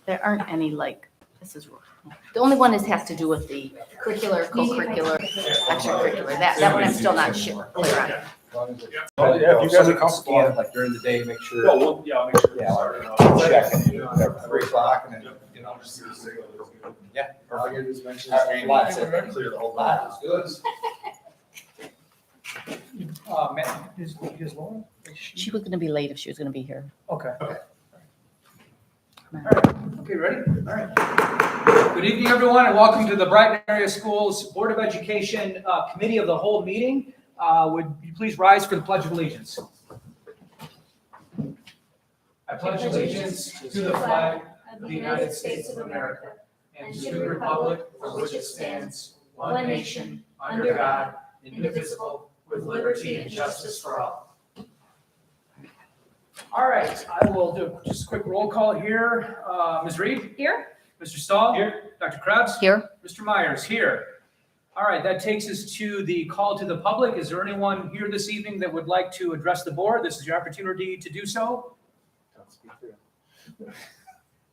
There aren't any this is, the only one has to do with the curricular, co-curricular, extracurricular. That one I'm still not clear on. Yeah, if you guys are comfortable, like during the day, make sure. yeah, I'll make sure. Yeah, I'll check and do whatever, 3 o'clock and then, you know, just see the signal. yeah. All you just mentioned All right, training, lots so of- clear the whole lot. Good. Matt, is Laura? She was gonna be late if she was gonna be here. Okay. Come on. Okay, ready? All right. Good evening, everyone, and welcome to the Brighton Area Schools Board of Education Committee of the Whole meeting. Would you please rise for the Pledge of Allegiance? I pledge allegiance to the flag of the United States of America and to the republic for which it stands, one nation, under God, indivisible, with liberty and justice for all. All right, I will do just a quick roll call here. Ms. Reed? Here? Mr. Stahl? Here. Dr. Krebs? Here, Mr. Myers? Here. All right, that takes us to the call to the public. Is there anyone here this evening that would like to address the board? This is your opportunity to do so.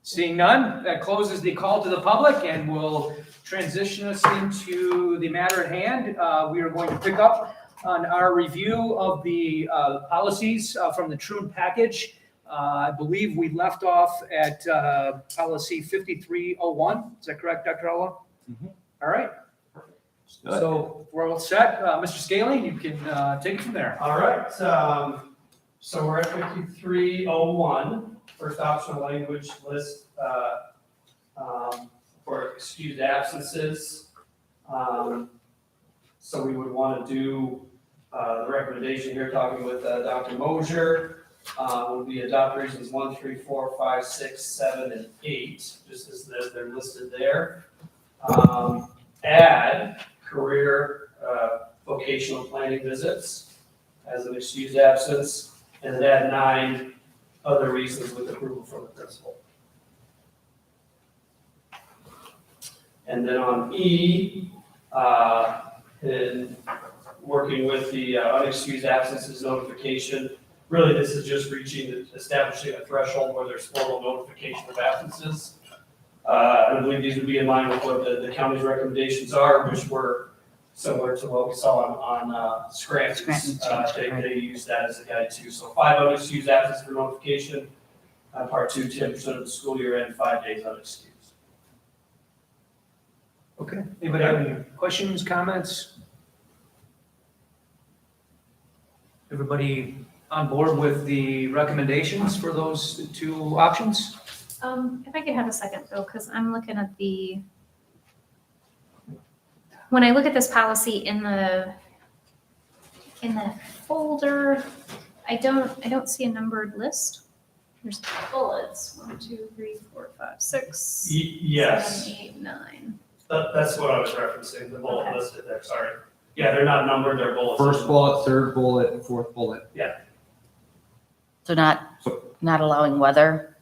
Seeing none, that closes the call to the public and will transition us into the matter at hand. We are going to pick up on our review of the policies from the Troon package. I believe we left off at policy 5301. Is that correct, Dr. Allah? Mhm. All right. So we're all set. Mr. Scaling, you can take it from there. All right, so we're at 5301, first optional language list for excused absences. So we would want to do the recommendation here, talking with Dr. Mosier, would be adopt reasons 1, 3, 4, 5, 6, 7, and 8, just as they're listed there. Add career vocational planning visits as an excused absence, and then add 9 other reasons with approval from the principal. And then on E, in working with the unexcused absences notification, really this is just establishing a threshold where there's formal notification of absences. I believe these would be in line with what the county's recommendations are, which were similar to what we saw on Scranton's. They used that as a guide too. So 5 unexcused absences for notification. Part 2, 10% of the school year and 5 days unexcused. Okay. Anybody have any questions, comments? Everybody on board with the recommendations for those 2 options? If I could have a second though, because I'm looking at when I look at this policy in the folder, I don't see a numbered list. There's bullets, 1, 2, 3, 4, 5, 6, Yes. 7, 8, 9. That's what I was referencing, the bullet Okay. listed there, sorry. Yeah, they're not numbered, they're bullets. First bullet, third bullet, fourth bullet. so not allowing weather,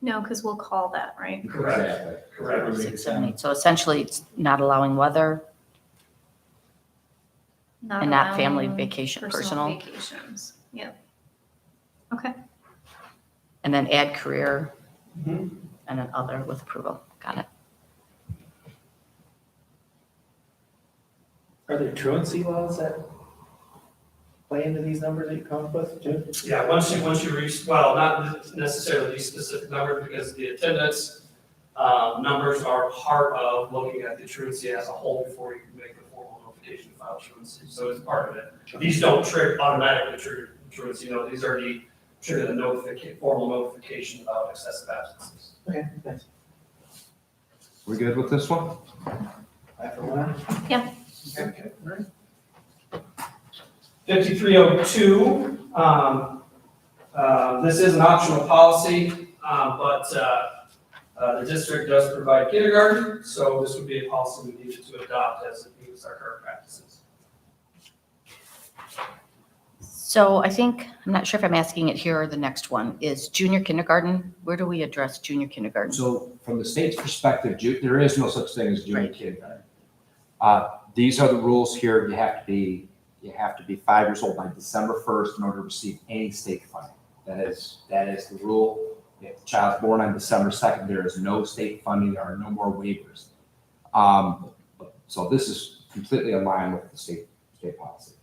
No, because we'll call that, right? Correct. Correct. 6, 7, 8. So essentially, it's not allowing weather and not family allowing vacation, personal, vacations. Yep. Okay. and then add career Mhm. and then other with approval. Got it. Are there truancy laws that play into these numbers that you come up with too? Yeah, once you reach, well, not necessarily these specific numbers, because the attendance numbers are part of looking at the truancy as a whole before you can make the formal notification to file truancy. So it's part of it. These don't automatically trigger truancy, no, these already trigger the formal notification about excessive absences. Okay, thanks. We good with this one? I for one. Okay, right. 5302, this is an optional policy, but the district does provide kindergarten, so this would be a policy we needed to adopt as it meets our current practices. So I think, I'm not sure if I'm asking it here or the next one, is junior kindergarten. Where do we address junior kindergarten? So from the state's perspective, there is no such thing as junior Right. kindergarten. These are the rules here. You have to be 5 years old by December 1st in order to receive any state funding. That is the rule. if the child's born on December 2nd, there is no state funding, there are no more waivers. So this is completely in line with the state policy.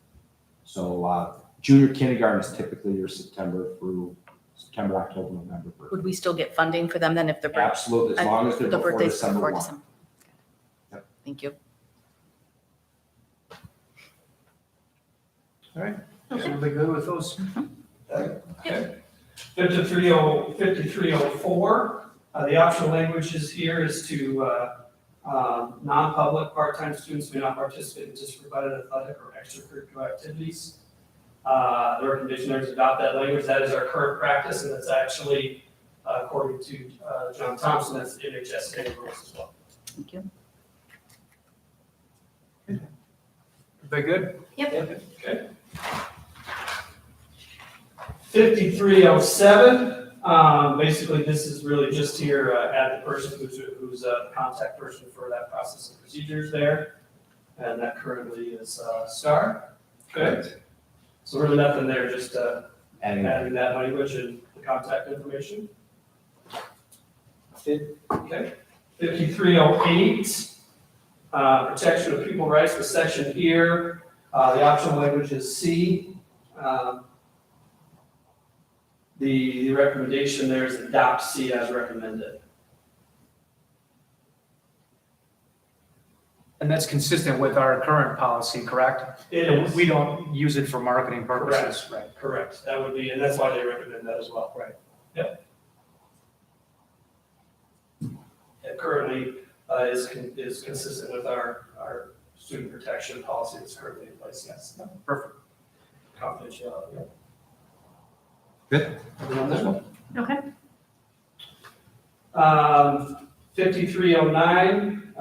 So junior kindergarten is typically your September, October, November birth. Would we still get funding for them then if the birth? Absolutely, as long as they're The before birthday's December before 1. December. Yep. Thank you. All right, everybody good with those? Okay. 5304, the optional languages here is to, non-public part-time students may not participate in district provided athletic or extracurricular activities. The recommendation there is to adopt that language. That is our current practice, and that's actually, according to John Thompson, that's NHSA rules as well. Thank you. Everybody good? Okay. 5307, basically this is really just here, add the person who's a contact person for that process and procedures there. And that currently is Star. Okay. So really nothing there, just Adding adding that language and the contact information. Okay. 5308, protection of people rights, the section here, the optional language is C. The recommendation there is adopt C as recommended. And that's consistent with our current policy, correct? It is. We don't use it for marketing purposes, right? Correct, that would be, and that's why they recommend that as well. Right. Yep. It currently is consistent with our student protection policy that's currently in place, yes. Perfect. Confidentiality, yeah. Good. Anything on this one? Okay. 5309,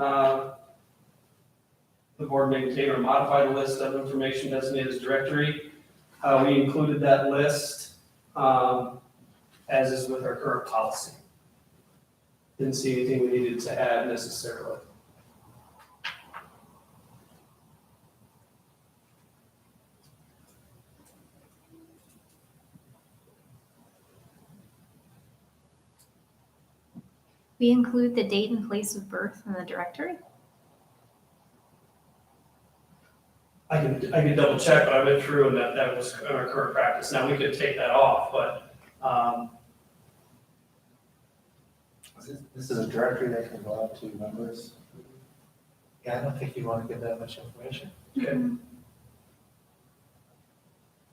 the board maintain or modify the list of information designated as directory. We included that list, as is with our current policy. Didn't see anything we needed to add necessarily. We include the date and place of birth in the directory. I can double check, but I went through and that was our current practice. Now, we could take that off, but, This is a directory that can go out to members. Yeah, I don't think you want to give that much information. okay.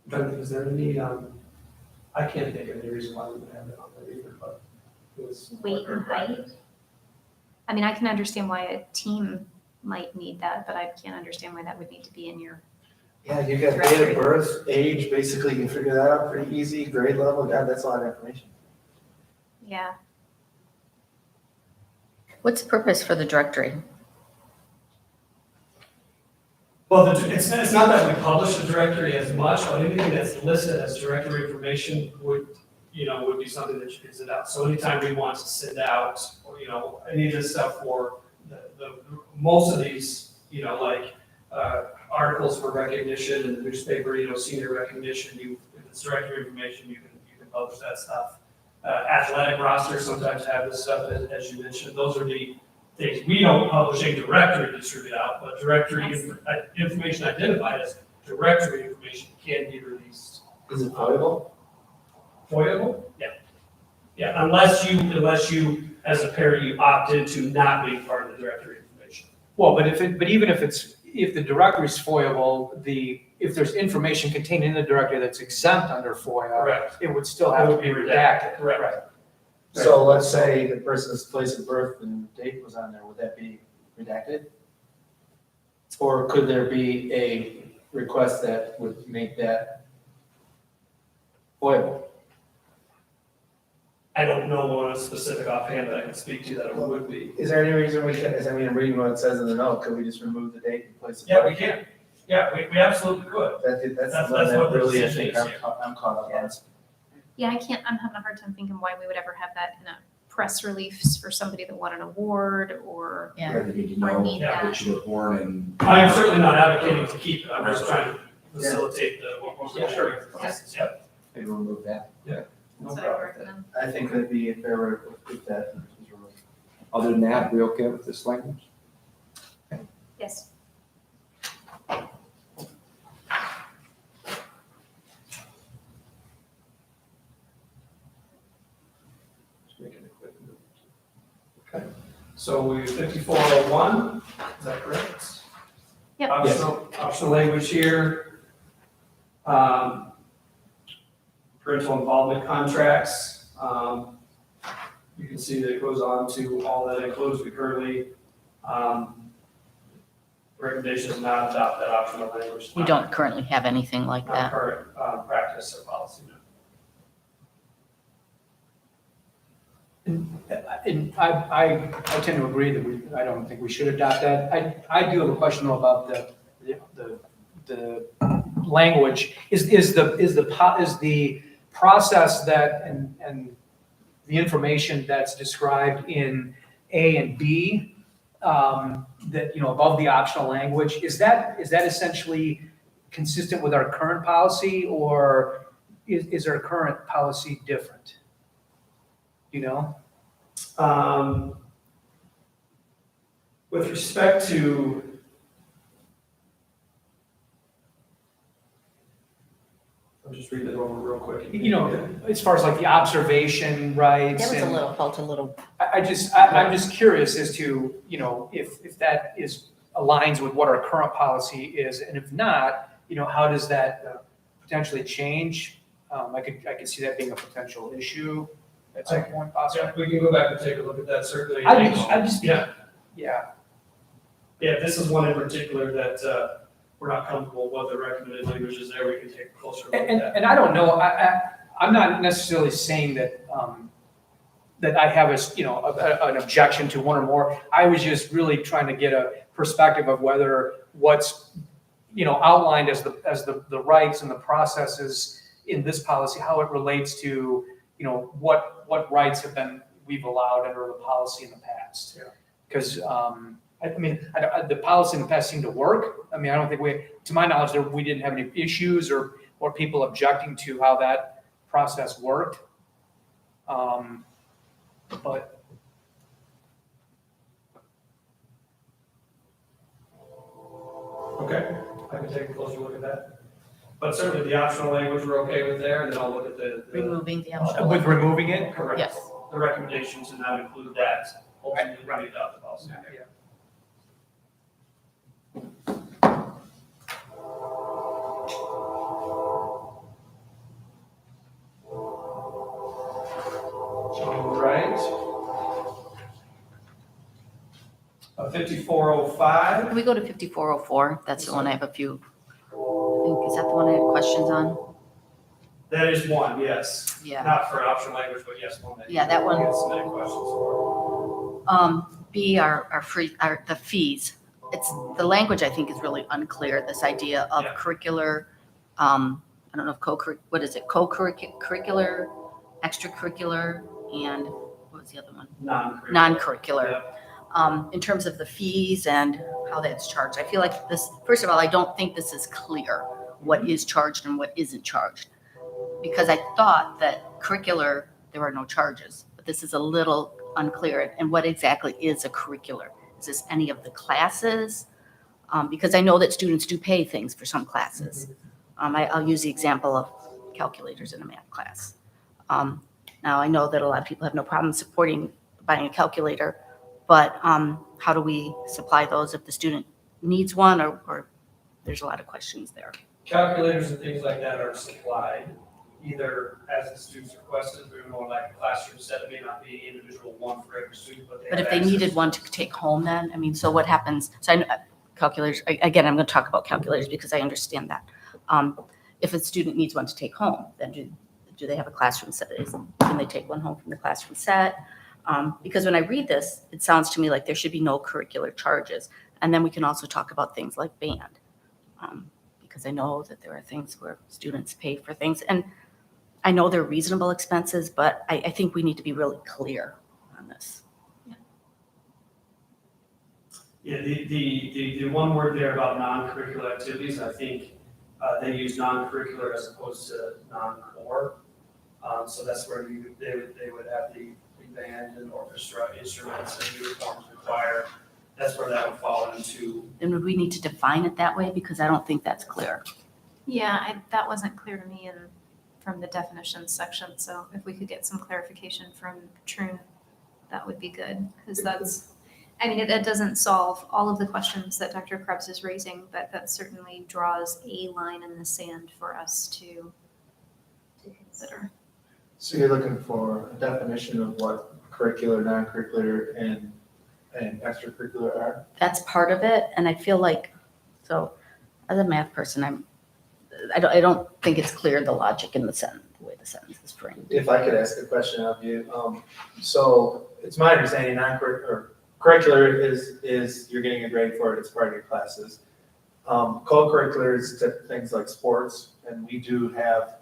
But is there any, I can't think of any reason why we would have that on there either, but it was. Weight and height. I mean, I can understand why a team might need that, but I can't understand why that would need to be in your, Yeah, you got date Directory. of birth, age, basically you can figure that out pretty easy, grade level, God, that's a lot of information. yeah. What's the purpose for the directory? Well, it's not that we publish the directory as much, but anything that's listed as directory information would be something that you can send out. So anytime we want to send out, or, any of this stuff for most of these, like, articles for recognition in the newspaper, senior recognition, if it's directory information, you can publish that stuff. Athletic rosters sometimes have this stuff, as you mentioned. Those are the things we don't publish a directory to distribute out, but directory information identified as directory information can be released. Is it voidable? Voidable? Yeah. Yeah, unless you, as a parent, you opt into not being part of the directory information. Well, but even if the directory is FOIA-able, if there's information contained in the directory that's exempt under FOIA, Correct. it would still have to be redacted. Correct. Right. So let's say the person's place of birth and date was on there, would that be redacted? Or could there be a request that would make that voidable? I don't know one specific offhand that I can speak to that it would be. Is there any reason we can, I'm reading what it says in the note, could we just remove the date and place of birth? Yeah, we can. Yeah, we absolutely could. That's That's the one that what the really I decision think is here. I'm caught up on. Yeah, I'm having a hard time thinking why we would ever have that in a press release for somebody that won an award or, Yeah. Whether you or know need yeah, that. that you were born in. I am certainly not advocating to keep it. I'm just trying to facilitate the. Yeah, sure. Yep. Maybe remove that. No That's what I problem with that. recommend. I think that'd be a fair way to put that. Other than that, we okay with this language? Yes. Just making a quick note. Okay, so we 5401, is that correct? Yep. Optional language here. Parental involvement contracts. You can see that it goes on to all that includes. We currently, recommendation is not adopt that optional language. We don't currently have anything like Not that. current practice or policy. No. And I tend to agree that I don't think we should adopt that. I do have a question though about the language. Is the process that, and the information that's described in A and B, that, above the optional language, is that essentially consistent with our current policy, or is our current policy different? You know? With respect to, I'll just read it over real quick. As far as like the observation rights. That was and felt a little, I'm just curious as to, if that aligns with what our current policy is, and if not, how does that potentially change? I could see that being a potential issue at some point possibly. Yeah, we can go back and take a look at that, certainly. I just, Yeah, yeah, this is one in particular that we're not comfortable with the recommended languages there. We can take a closer look at that. and I don't know, I'm not necessarily saying that, that I have an objection to one or more. I was just really trying to get a perspective of whether what's, outlined as the rights and the processes in this policy, how it relates to, what rights we've allowed under the policy in the past. Yeah. Because, the policy in the past seemed to work. I don't think to my knowledge, we didn't have any issues or people objecting to how that process worked. But Okay, I can take a closer look at that. But certainly the optional language we're okay with there, and then I'll look at the removing the optional. with removing it, correct. Yes. The recommendation to not include that, ultimately when we adopt the policy. yeah. All right. 5405. Can we go to 5404? That's the one I have a few, is that the one I had questions on? That is one, yes. Yeah. Not for optional language, but yes, one that. Yeah, that one. You can submit questions for. B are the fees. The language I think is really unclear, this idea of Yeah. curricular, I don't know if co-curricular, extracurricular, and what was the other one? Non-curricular. Non-curricular. In terms of the fees and how that's charged. I feel like this, first of all, I don't think this is clear what is charged and what isn't charged. Because I thought that curricular, there are no charges, but this is a little unclear. And what exactly is a curricular? Is this any of the classes? Because I know that students do pay things for some classes. I'll use the example of calculators in a math class. Now, I know that a lot of people have no problem supporting buying a calculator, but how do we supply those if the student needs one, or there's a lot of questions there. Calculators and things like that are supplied either as the students requested, we're more like a classroom set, it may not be individual one for every student, but they But have if they access. needed one to take home then, so what happens? So I know calculators, again, I'm going to talk about calculators because I understand that. If a student needs one to take home, then do they have a classroom set? Can they take one home from the classroom set? Because when I read this, it sounds to me like there should be no curricular charges. And then we can also talk about things like band. Because I know that there are things where students pay for things. And I know they're reasonable expenses, but I think we need to be really clear on this. Yeah, the one word there about non-curricular activities, I think they use non-curricular as opposed to non-core. So that's where they would have the band and orchestra instruments and uniforms required. That's where that would fall into. And would we need to define it that way? Because I don't think that's clear. Yeah, that wasn't clear to me from the definitions section, so if we could get some clarification from Trune, that would be good, because that's, I mean, that doesn't solve all of the questions that Dr. Krebs is raising, but that certainly draws a line in the sand for us to consider. So you're looking for a definition of what curricular, non-curricular, and extracurricular are? That's part of it, and I feel like, so as a math person, I don't think it's clear the logic in the sentence, the way the sentence is framed. If I could ask a question of you, so it's my understanding curricular is you're getting a grade for it, it's part of your classes. Co-curricular is things like sports, and we do have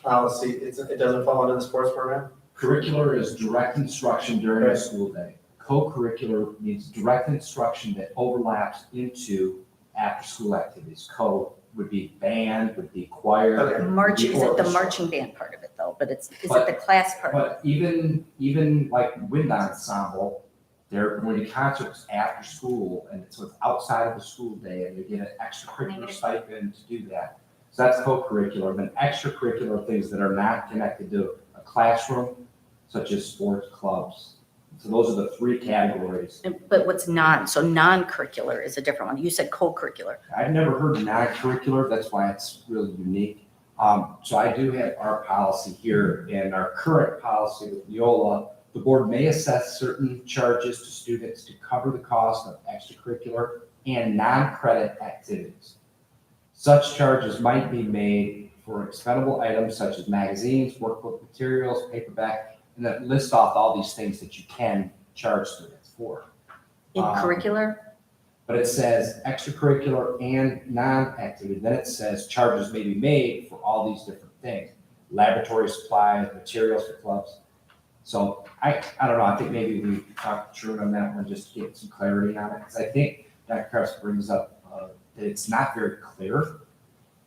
policy, it doesn't fall into the sports program? Curricular is direct instruction during the Right. school day. Co-curricular means direct instruction that overlaps into after-school activities. Co would be band, would be choir. Okay. March, is it the orchestra. marching band part of it though? But is it But- the class part? But even like wind ensemble, they're going to concerts after school, and so it's outside of the school day, and you get an extracurricular stipend to do that. So that's co-curricular. Then extracurricular things that are not connected to a classroom, such as sports clubs. So those are the three categories. But what's non-curricular is a different one. You said co-curricular. I've never heard non-curricular, that's why it's really unique. So I do have our policy here, and our current policy with Neola, the board may assess certain charges to students to cover the cost of extracurricular and non-credit activities. Such charges might be made for expendable items such as magazines, workbook materials, paperback, and that list off all these things that you can charge students for. In Um, curricular, But it says extracurricular and non-activity, then it says charges may be made for all these different things. Laboratory supplies, materials for clubs. So I don't know, I think maybe we talk to True on that one, just to get some clarity on it, because I think Dr. Krebs brings up that it's not very clear.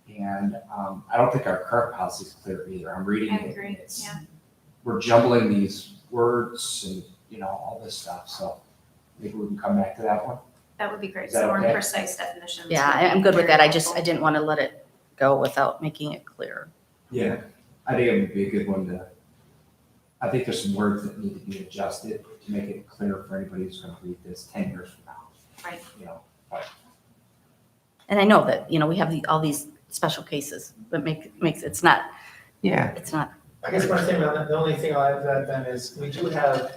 And I don't think our current policy is clear either. I'm reading I it. agree, and it's- yeah. We're jumbling these words and, all this stuff, so maybe we can come back to that one. That would be great, Is that so more okay? precise definitions. yeah, would be I'm good with very that. I helpful. didn't want to let it go without making it clear. Yeah, I think it would be a good one to, I think there's some words that need to be adjusted to make it clear for anybody who's gonna read this 10 years from now. Right. And I know that, we have all these special cases, but it's not, Yeah. it's not, I guess one thing, the only thing I'll add to that then is, we do have,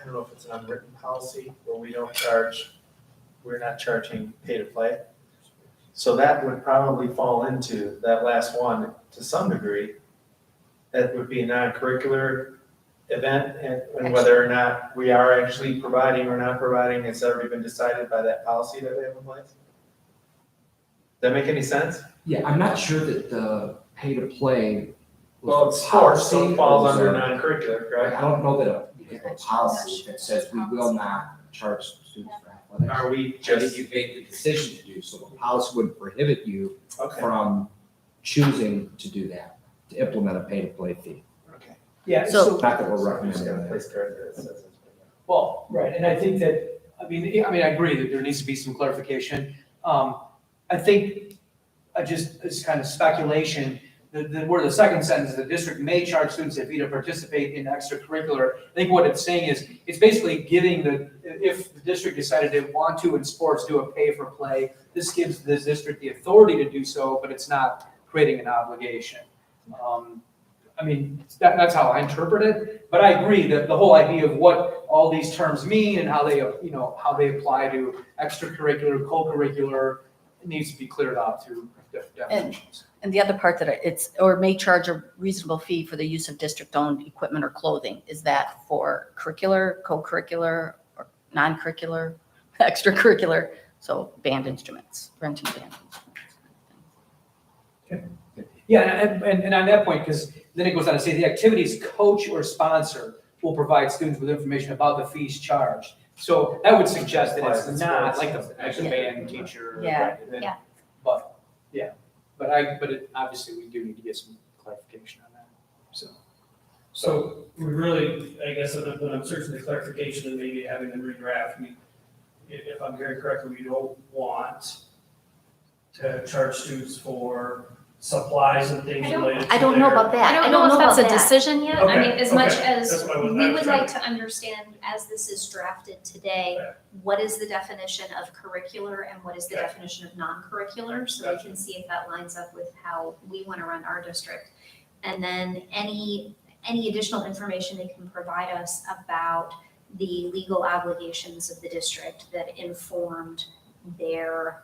I don't know if it's an unwritten policy, where we're not charging pay to play. So that would probably fall into that last one to some degree. That would be a non-curricular event, and whether or not we are actually providing or not providing, it's already been decided by that policy that we have in place. Does that make any sense? Yeah, I'm not sure that the pay to play. Well, it's sports, so it falls under non-curricular, correct? I don't know that we have a policy that says we will not charge students for athletics. Are we I think just, you made the decision to do, so the policy would prohibit you okay, from choosing to do that, to implement a pay to play fee. okay. Yeah, So- so, Not that we're So I'm just recommending gonna that. place card that says it's. well, right, and I think that, I agree that there needs to be some clarification. I think, it's kind of speculation, where the second sentence, the district may charge students if either participate in extracurricular. I think what it's saying is, it's basically giving if the district decided they want to in sports do a pay for play, this gives the district the authority to do so, but it's not creating an obligation. That's how I interpret it, but I agree that the whole idea of what all these terms mean and how they apply to extracurricular, co-curricular, it needs to be cleared out through definitions. and the other part that or may charge a reasonable fee for the use of district-owned equipment or clothing. Is that for curricular, co-curricular, or non-curricular, extracurricular? So band instruments, renting band instruments. Yeah, and on that point, because then it goes on to say the activity's coach or sponsor will provide students with information about the fees charged. So that would suggest that it's not like the band teacher. Yeah, right, and then- yeah. But obviously we do need to get some clarification on that, so. So we really, I guess, when I'm searching the clarification and maybe having them redraft, if I'm hearing correctly, we don't want to charge students for supplies and things related to I don't know their- about that. I don't know if that's a about that. decision yet. I Okay, mean, as much okay. as That's what I was- we I was would trying like to understand, as this is drafted today, Okay. what is the definition of curricular and what is the Okay. definition of non-curricular? So we can see if that lines up with how we want to run our district. And then any additional information they can provide us about the legal obligations of the district that informed their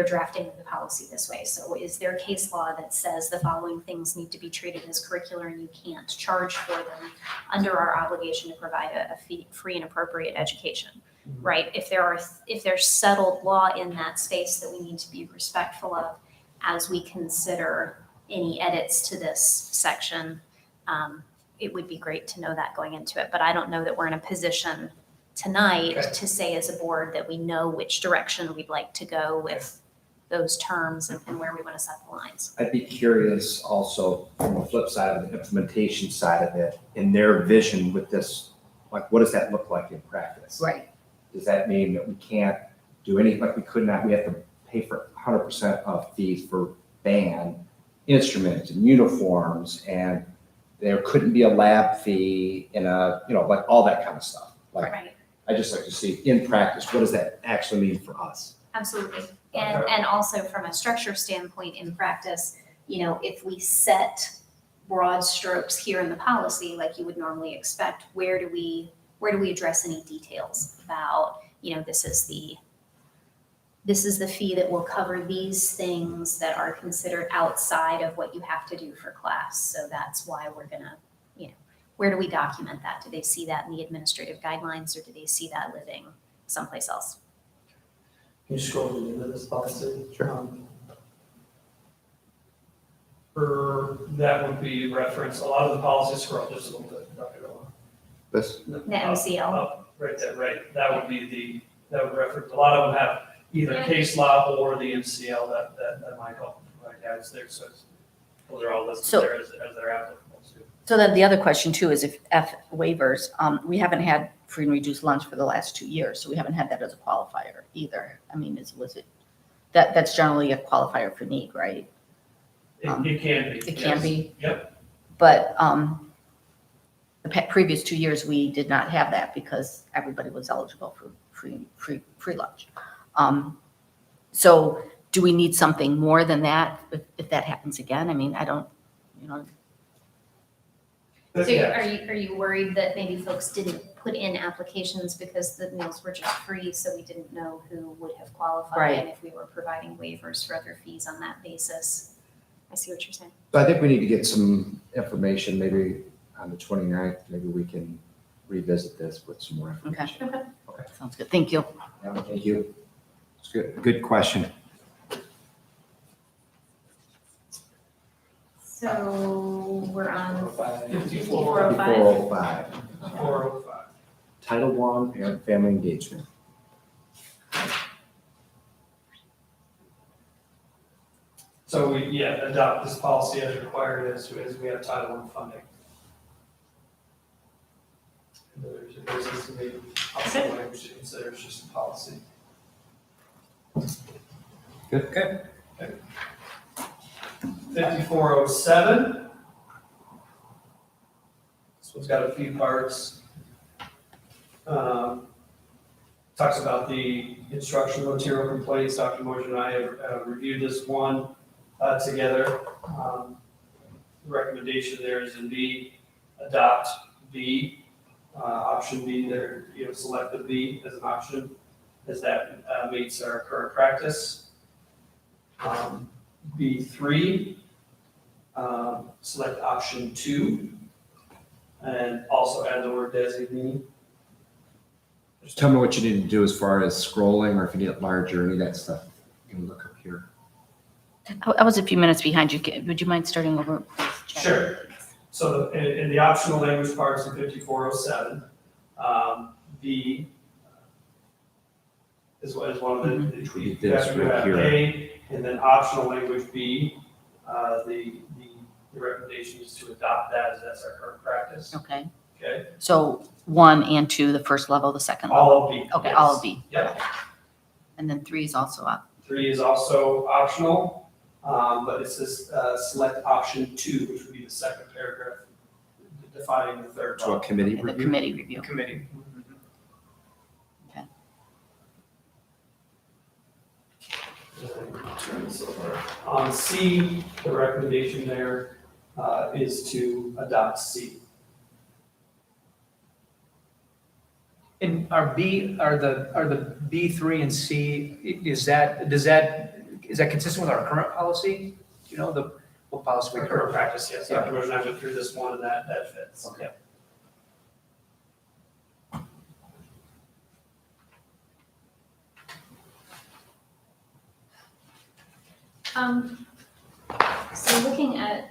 drafting of the policy this way. So is there case law that says the following things need to be treated as curricular and you can't charge for them under our obligation to provide a free and appropriate education, right? If there's settled law in that space that we need to be respectful of as we consider any edits to this section, it would be great to know that going into it. But I don't know that we're in a position tonight Okay. to say as a board that we know which direction we'd like to go with those terms and where we want to set the lines. I'd be curious also from the flip side of the implementation side of it, in their vision with this, like, what does that look like in practice? Right. Does that mean that we can't do anything, like we could not, we have to pay for 100% of fees for band, instruments and uniforms, and there couldn't be a lab fee in a, like all that kind of stuff. Like, Right, I just like to see in practice, what does that actually mean for us? absolutely. And also from a structure standpoint in practice, if we set broad strokes here in the policy, like you would normally expect, where do we address any details about, this is the fee that will cover these things that are considered outside of what you have to do for class. So that's why we're gonna, where do we document that? Do they see that in the administrative guidelines or do they see that living someplace else? Can you scroll to the end of this policy? Sure. That would be reference, a lot of the policies scroll just a little bit, Dr. Owen. This, The MCL. Right there, right, that would reference, a lot of them have either case law or the MCL that might help provide guidance there, so those are all listed So- there as they're applicable to. So then the other question too is if F waivers, we haven't had free and reduced lunch for the last 2 years, so we haven't had that as a qualifier either. I mean, was it, that's generally a qualifier for need, right? It can be, It can yes. be. Yep. But the previous 2 years, we did not have that because everybody was eligible for free lunch. So do we need something more than that if that happens again? I mean, I don't, So Yeah. are you worried that maybe folks didn't put in applications because the meals were just free, so we didn't know who would have qualified? Right. And if we were providing waivers for other fees on that basis? I see what you're saying. so I think we need to get some information, maybe on the 29th, maybe we can revisit this with some more information. sounds good. Thank you. Yeah, thank you. It's good question. So we're on 5405. 5405, 405. Title I, Parent Family Engagement. So we, adopt this policy as required as we have Title I funding. And there's this to be also language to consider, it's just a policy. Good. Okay. 5407. This one's got a few parts. Talks about the instructional material complaints. Dr. Moser and I have reviewed this one together. The recommendation there is in B, adopt B, option B there, select the B as an option, as that meets our current practice. B3, select option 2, and also add the word designee. Just tell me what you need to do as far as scrolling, or if you need it larger, any of that stuff. You can look up here. I was a few minutes behind you. Would you mind starting over? please, Jen? Sure. So in the optional language parts in 5407, B is one of the. Which would be this you have right here. A, and then optional language B, the the recommendation is to adopt that as that's our current practice, Okay, okay? so 1 and 2, the first level, the second level. All of B. Okay, yes. all of B. Yep. And then 3 is also up. 3 is also optional, but it says select option 2, which would be the second paragraph defining the third To a one. committee The review. committee review. Committee. Turn this over. On C, the recommendation there is to adopt C. And are the B3 and C, is that consistent with our current policy? Do you know what policy we Our currently current practice, yes. Yeah. Dr. Rosen, I went through this one and that fits. Okay. So looking at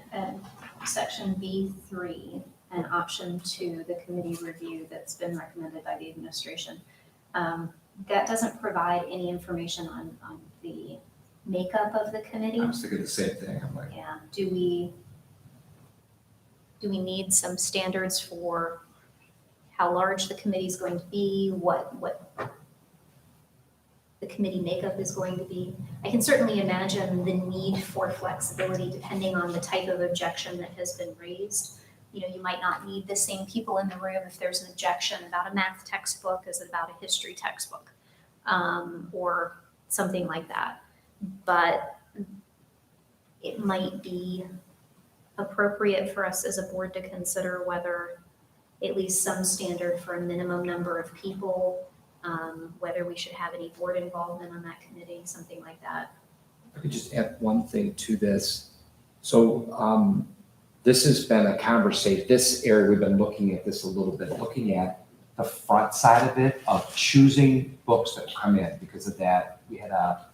section B3 and option 2, the committee review that's been recommended by the administration, that doesn't provide any information on the makeup of the committee. I was thinking the same thing. I'm like, Yeah, do we need some standards for how large the committee is going to be, what the committee makeup is going to be? I can certainly imagine the need for flexibility depending on the type of objection that has been raised. You know, you might not need the same people in the room if there's an objection about a math textbook as about a history textbook, or something like that. But it might be appropriate for us as a board to consider whether at least some standard for a minimum number of people, whether we should have any board involvement on that committee, something like that. I could just add one thing to this. So this has been a conversation, this area, we've been looking at this a little bit, looking at the front side of it, of choosing books that come in. Because of that, we had a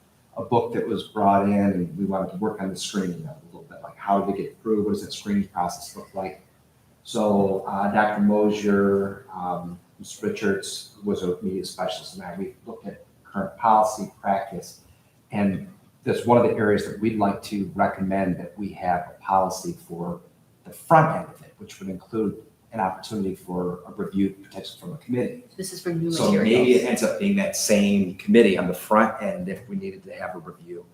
book that was brought in and we wanted to work on the screening of it a little bit, like how did it get through, what does that screening process look like? So Dr. Mosier, Ms. Richards, who was a media specialist, and I, we looked at current policy practice. And that's one of the areas that we'd like to recommend that we have a policy for the front end of it, which would include an opportunity for a review potentially from a committee. This is for new So maybe it materials. ends up being that same committee on the front end if we needed to have a review.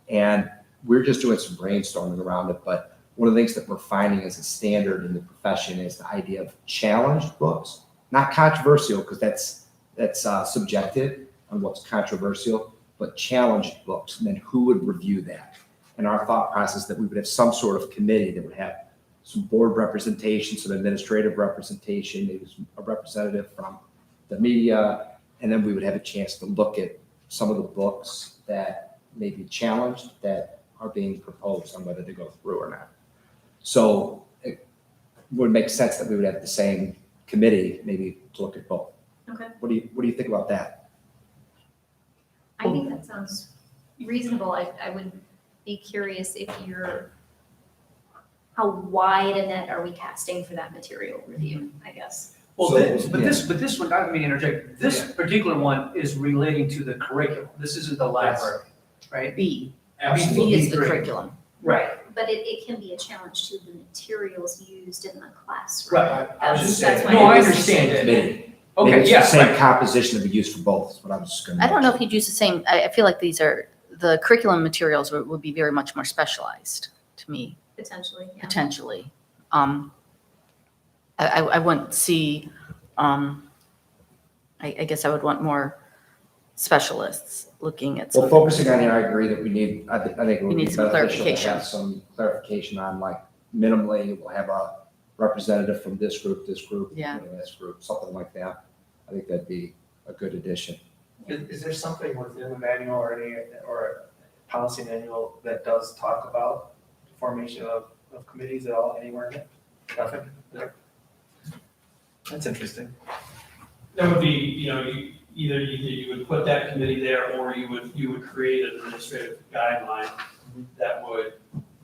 And we're just doing some brainstorming around it, but one of the things that we're finding as a standard in the profession is the idea of challenged books, not controversial, because that's subjective on what's controversial, but challenged books, and then who would review that? And our thought process that we would have some sort of committee that would have some board representation, some administrative representation, maybe a representative from the media, and then we would have a chance to look at some of the books that may be challenged that are being proposed on whether to go through or not. So it would make sense that we would have the same committee, maybe to look at both. Okay. What do you think about that? I think that sounds reasonable. I would be curious if how wide a net are we casting for that material review, I guess? Well, So, this one, I mean, interject, this particular one is relating to the curriculum. This isn't the library, right? B. Absolutely. B is the B3. curriculum. Right. But it can be a challenge to the materials used in the classroom. Right. I was just That's saying. why No, I was understand it. Committee. Maybe Okay, it's the yeah, same right. composition that we use for both, is what I was just gonna. I don't know if mention. you'd use the same, I feel like the curriculum materials would be very much more specialized to me, Potentially, yeah. potentially. I wouldn't see, I guess I would want more specialists looking at Well, some. focusing on here, I agree that we need, I think it We would be need some beneficial to clarification. have some clarification on, like, minimally, we'll have a representative from this group, Yeah. this group, something like that. I think that'd be a good addition. Is there something within the manual or a policy manual that does talk about the formation of committees at all, anywhere in it? Nothing? That's interesting. That would be, either you would put that committee there, or you would create an administrative guideline that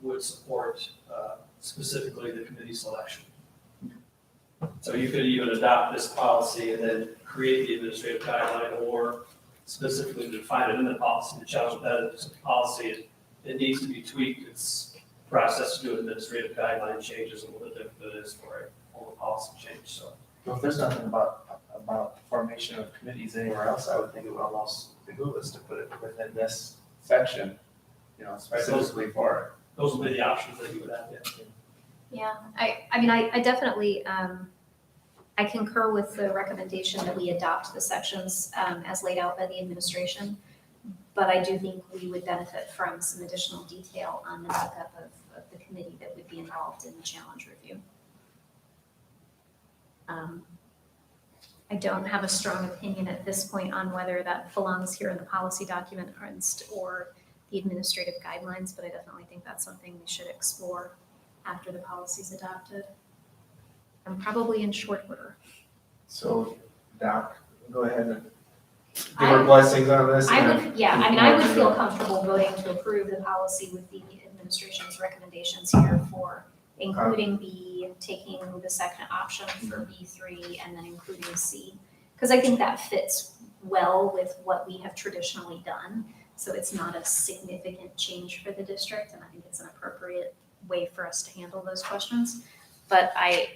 would support specifically the committee selection. So you could even adopt this policy and then create the administrative guideline, or specifically define it in the policy. The challenge with that is the policy, it needs to be tweaked. process to do administrative guideline changes a little bit different than it is for a full policy change, so. Well, if there's nothing about formation of committees anywhere else, I would think it would almost behoove us to put it within this section, specifically for it. Those will be the options that you would have, yeah. Yeah, I mean, I definitely, I concur with the recommendation that we adopt the sections as laid out by the administration. But I do think we would benefit from some additional detail on the makeup of the committee that would be involved in the challenge review. I don't have a strong opinion at this point on whether that belongs here in the policy document or the administrative guidelines, but I definitely think that's something we should explore after the policy's adopted. And probably in short order. So, Doc, go ahead and give our blessings on this. I would feel comfortable voting to approve the policy with the administration's recommendations here for including B, taking the second option for B3, and then including C. Because I think that fits well with what we have traditionally done. So it's not a significant change for the district, and I think it's an appropriate way for us to handle those questions. But I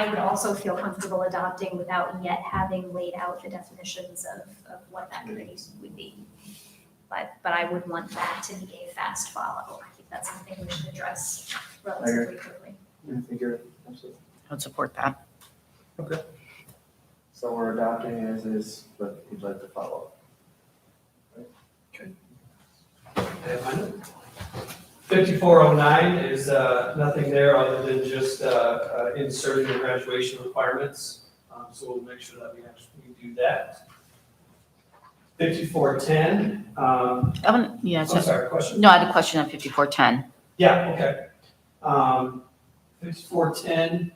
would also feel comfortable adopting without yet having laid out the definitions of what that committee would be. But I would want that to be a fast follow. I think that's something we should address relatively quickly. I think you're absolutely. I would support that. So we're adopting as is, but you'd like to follow. 5409 is nothing there other than just inserting the graduation requirements. So we'll make sure that we actually do that. 5410, sorry, question? No, I had a question on 5410. Yeah, okay. 5410,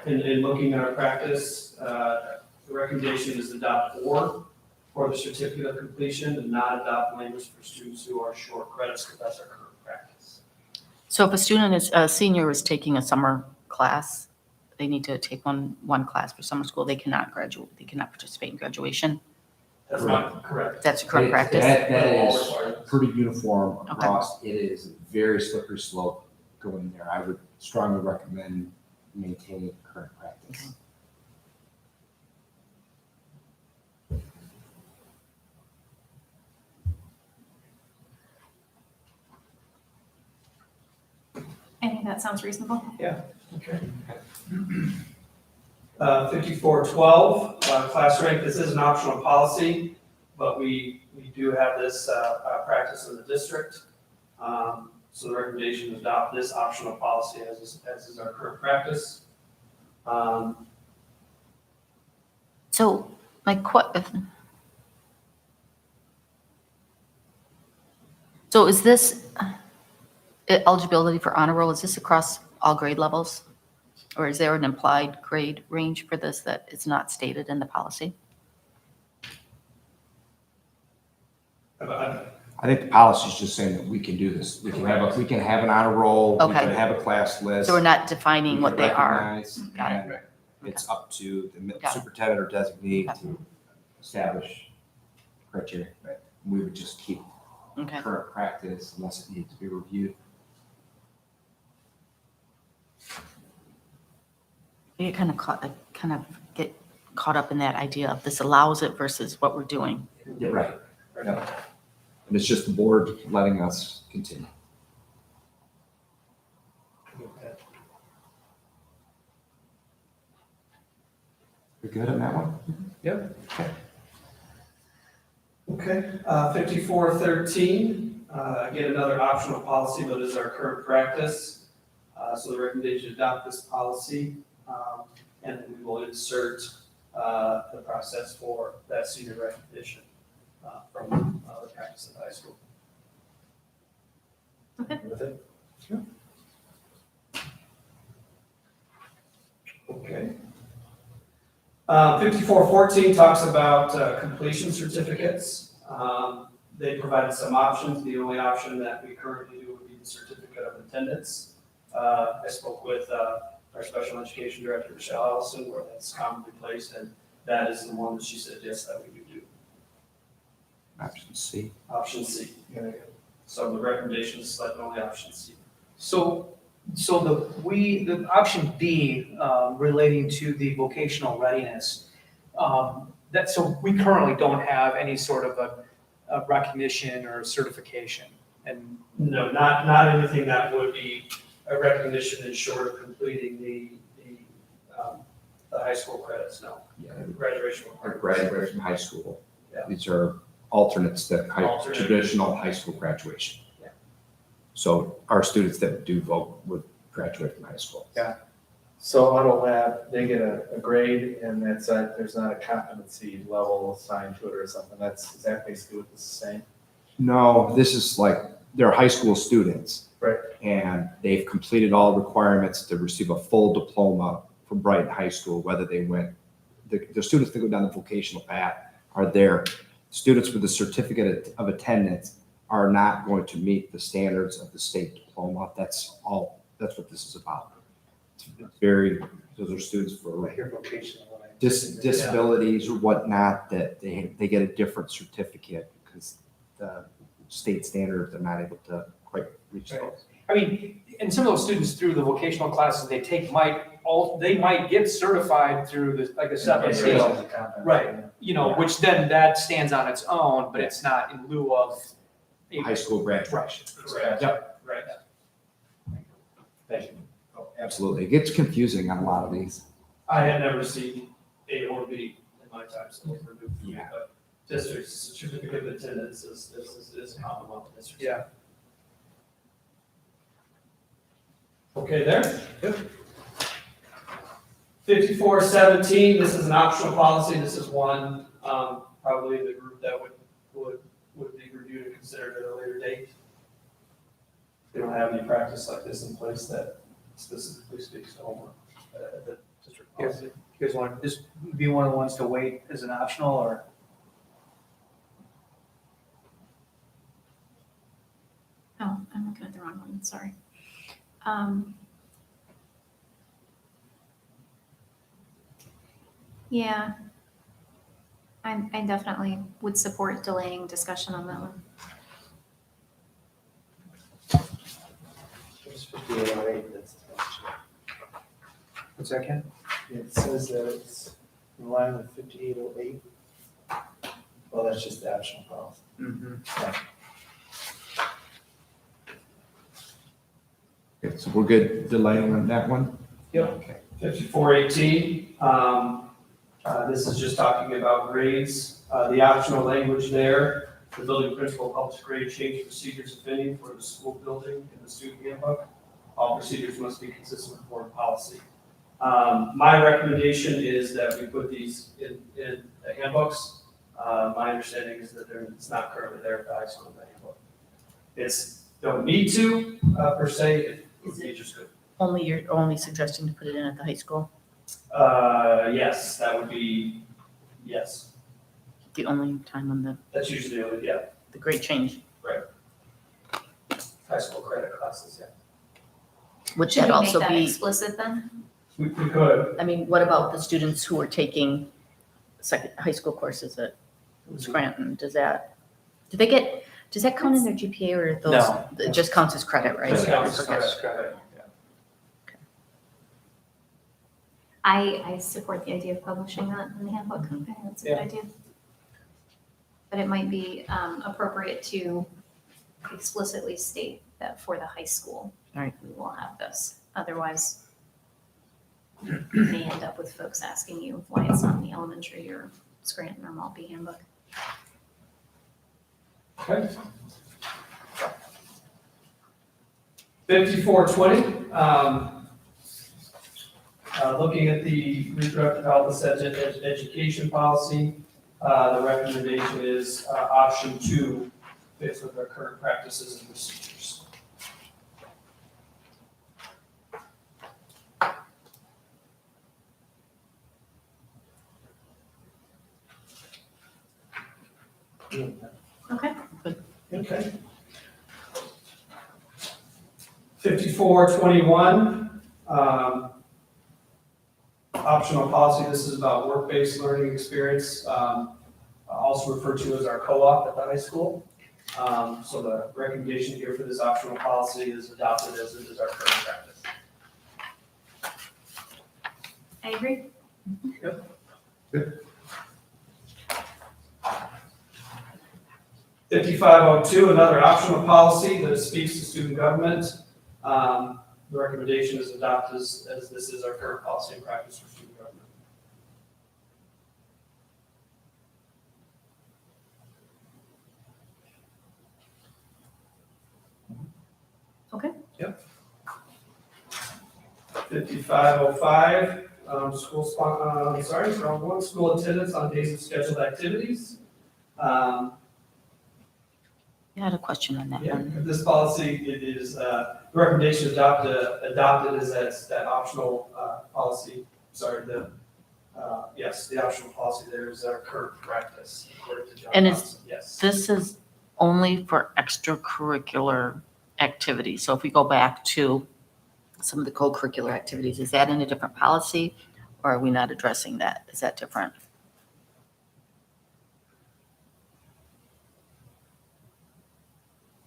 in looking at our practice, the recommendation is adopt or for the certificate of completion and not adopt language for students who are short credits, because that's our current practice. So if a senior is taking a summer class, they need to take one class for summer school, they cannot graduate, they cannot participate in graduation. That's not correct. That's your current practice? That All is requirements. pretty uniform across. It is a very slippery slope going there. I would strongly recommend maintaining the current practice. I think that sounds reasonable. Okay. 5412, class rank, this is an optional policy, but we do have this practice in the district. So the recommendation is adopt this optional policy as is our current practice. So so is this eligibility for honor roll, is this across all grade levels? Or is there an implied grade range for this that is not stated in the policy? I think the policy is just saying that we can do this. We can have an honor roll. We can Okay. have a class list. So we're not defining we what can they are. recognize, Got it. and It's up to the Got it. superintendent or designee Got it. to establish criteria. We would just keep Okay. current practice unless it needs to be reviewed. You kind of get caught up in that idea of this allows it versus what we're doing. Yeah, right. Yeah. And it's just the board letting us continue. We good on that one? Okay, 5413, again, another optional policy, but is our current practice. So the recommendation is adopt this policy, and then we will insert the process for that senior recognition from the practice at high school. With it? Okay. 5414 talks about completion certificates. They provided some options. The only option that we currently do would be the certificate of attendance. I spoke with our special education director, Michelle Allison, where that's commonly placed, and that is the one that she said, yes, that we do. Option C. Option C. So the recommendation is select only option C. So the option B, relating to the vocational readiness, so we currently don't have any sort of a recognition or certification. And No, not anything that would be a recognition in short of completing the high school credits, no. Yeah, Graduation or requirements. graduate from high school. Yeah. These are alternates to Alternate. traditional high school graduation. Yeah. So our students that do vote would graduate from high school. So auto lab, they get a grade and that's, there's not a competency level assigned to it or something. Is that basically what this is saying? No, this is like, they're high school students. Right. And they've completed all requirements to receive a full diploma from Brighton High School, whether they went, the students that go down the vocational path are there. Students with a certificate of attendance are not going to meet the standards of the state diploma. That's what this is about. It's those are students for I hear vocational when I. disabilities or whatnot, that they get a different certificate because the state standards, they're not able to quite reach those. I mean, and some of those students through the vocational classes they take they might get certified through a separate Okay, scale. so it's a competency. Right. Which then that stands on its own, but it's not in lieu of. High school graduation. Correct. Yep. Right. Thank you. Oh, absolutely. It gets confusing on a lot of these. I had never seen A or B in my time, so those were new for me, Yeah. but district certificate of attendance is Commonwealth district. Yeah. Okay there? Yep. 5417, this is an optional policy, this is one, probably the group that would be reviewed and considered at a later date. We don't have any practice like this in place that specifically speaks to homework, the district policy. You guys want this be one of the ones to wait as an optional or? Oh, I'm looking at the wrong one, sorry. Yeah. I definitely would support delaying discussion on that one. It's 5808, that's. What's that, Ken? It says that it's in line with 5808. Well, that's just the optional policy. Okay, so we're good delaying on that one? Yep. Okay. 5418, this is just talking about grades. The optional language there, the building principal published grade change procedures if any for the school building in the student handbook. All procedures must be consistent with board policy. My recommendation is that we put these in the handbooks. My understanding is that it's not currently there at the high school handbook. Don't need to, per se, it would be just good. You're only suggesting to put it in at the high school? Yes, that would be, yes, The only time on that's usually, yeah, the grade change? high school credit classes, yeah. Would Should that we make also that be, explicit then? We could. I mean, what about the students who are taking high school courses at Scranton? Does that count in their GPA or those? No. It just counts as credit, right? Just counts as Okay. credit. I support the idea of publishing that in the handbook. I think that's a good idea. But it might be appropriate to explicitly state that for the high school, Right. we will have this. Otherwise, you may end up with folks asking you why it's not in the elementary or Scranton or Maltby handbook. Okay. 5420, looking at the reproductive health education policy, the recommendation is option 2 fits with our current practices and procedures. Okay. Okay. 5421, optional policy, this is about work-based learning experience. All also referred to as our co-op at the high school. So the recommendation here for this optional policy is adopted as it is our current practice. I agree. 5502, another optional policy that speaks to student government. The recommendation is adopted as this is our current policy and practice for student government. Okay. Yep. 5505, wrong one, school attendance on days of scheduled activities. I had a question on that Yeah, one. this policy, it is, the recommendation adopted is that optional, policy, yes, the optional policy there is our current practice according to John And is Thompson, yes. This is only for extracurricular activities. So if we go back to some of the co-curricular activities, is that in a different policy or are we not addressing that? Is that different?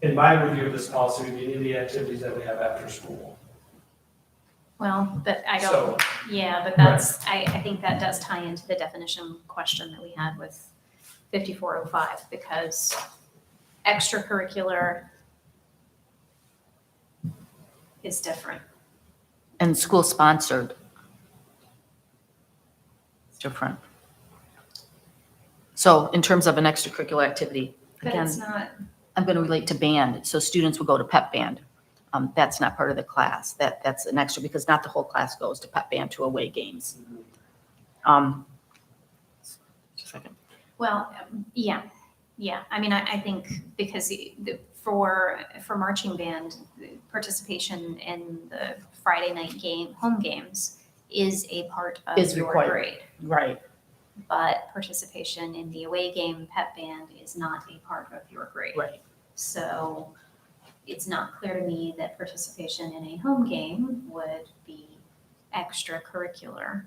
In my review of this policy, would be any of the activities that we have after school. Well, but I don't, So, yeah, but that's, I think that does tie into the definition question that we had with 5405, because extracurricular is different. And school sponsored. It's different. So in terms of an extracurricular activity, But again, it's not, I'm going to relate to band. So students will go to pep band. That's not part of the class. That's an extra because not the whole class goes to pep band to away games. Just a second. well, yeah. I mean, I think because for marching band, participation in the Friday night home games is a part of Is your required. grade. Right. But participation in the away game pep band is not a part of your grade. Right. So it's not clear to me that participation in a home game would be extracurricular.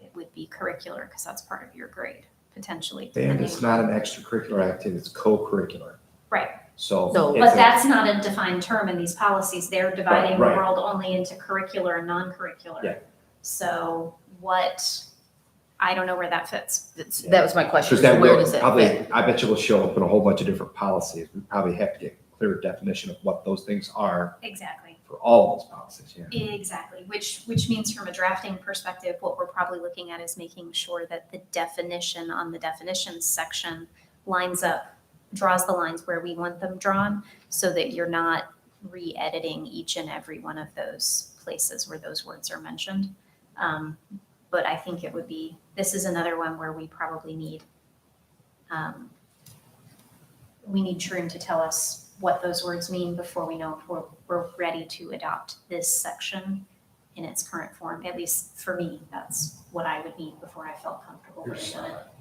It would be curricular because that's part of your grade, potentially. Band depending- is not an extracurricular activity, it's co-curricular. Right. So. So- it's But a- that's not a defined term in these policies. They're dividing the Right. world only into curricular and non-curricular. Yeah. So I don't know where that fits. That was my question. Because that Where will does it probably, fit? I bet you will show up in a whole bunch of different policies. We probably have to get clear definition of what those things are Exactly. for all of those policies, yeah. Exactly, which means from a drafting perspective, what we're probably looking at is making sure that the definition on the definitions section lines up, draws the lines where we want them drawn, so that you're not re-editing each and every one of those places where those words are mentioned. But I think this is another one where we probably need Troon to tell us what those words mean before we know if we're ready to adopt this section in its current form. At least for me, that's what I would need before I felt comfortable with Here's it.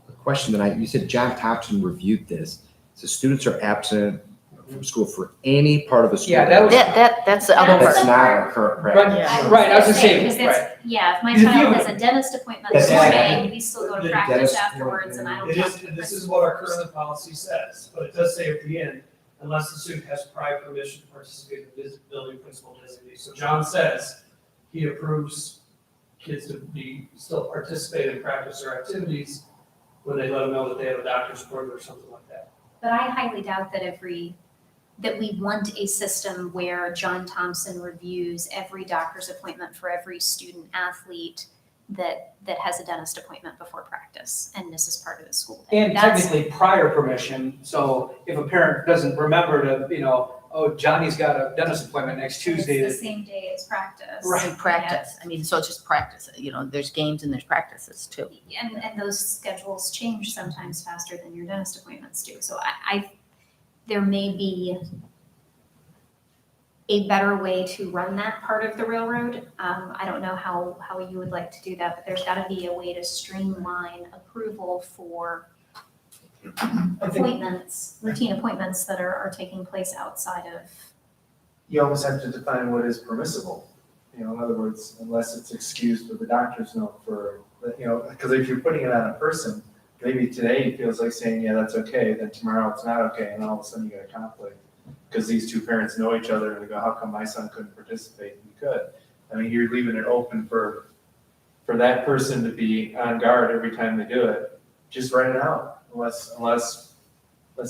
a question that you said John Thompson reviewed this. So students are absent from school for any part of the school. Yeah, that was- That's the other That's That's part. the not part- our current Right. practice. Yeah. Right, I was gonna say, because that's- Yeah, if my If you- child has a dentist appointment this That's- morning, we still go to The practice dentist afterwards and I don't It talk is, to the this is principal. what our current policy says, but it does say at the end, unless the student has prior permission to participate in the building principal designee. So John says he approves kids to still participate in practice or activities when they let them know that they have a doctor's appointment or something like that. But I highly doubt that we want a system where John Thompson reviews every doctor's appointment for every student athlete that has a dentist appointment before practice, and this is part of the school day. And That's- technically prior permission, so if a parent doesn't remember to, oh, Johnny's got a dentist appointment next Tuesday. It's the same day as practice. In practice. I mean, so it's just practice. There's games and there's practices too. And those schedules change sometimes faster than your dentist appointments do. So there may be a better way to run that part of the railroad. I don't know how you would like to do that, but there's gotta be a way to streamline approval for appointments, routine appointments that are taking place outside of. You almost have to define what is permissible. In other words, unless it's excused with the doctor's note because if you're putting it on a person, maybe today he feels like saying, yeah, that's okay, then tomorrow it's not okay, and all of a sudden you got a conflict. Because these two parents know each other, and they go, how come my son couldn't participate? He could. I mean, you're leaving it open for that person to be on guard every time they do it. Just write it out, unless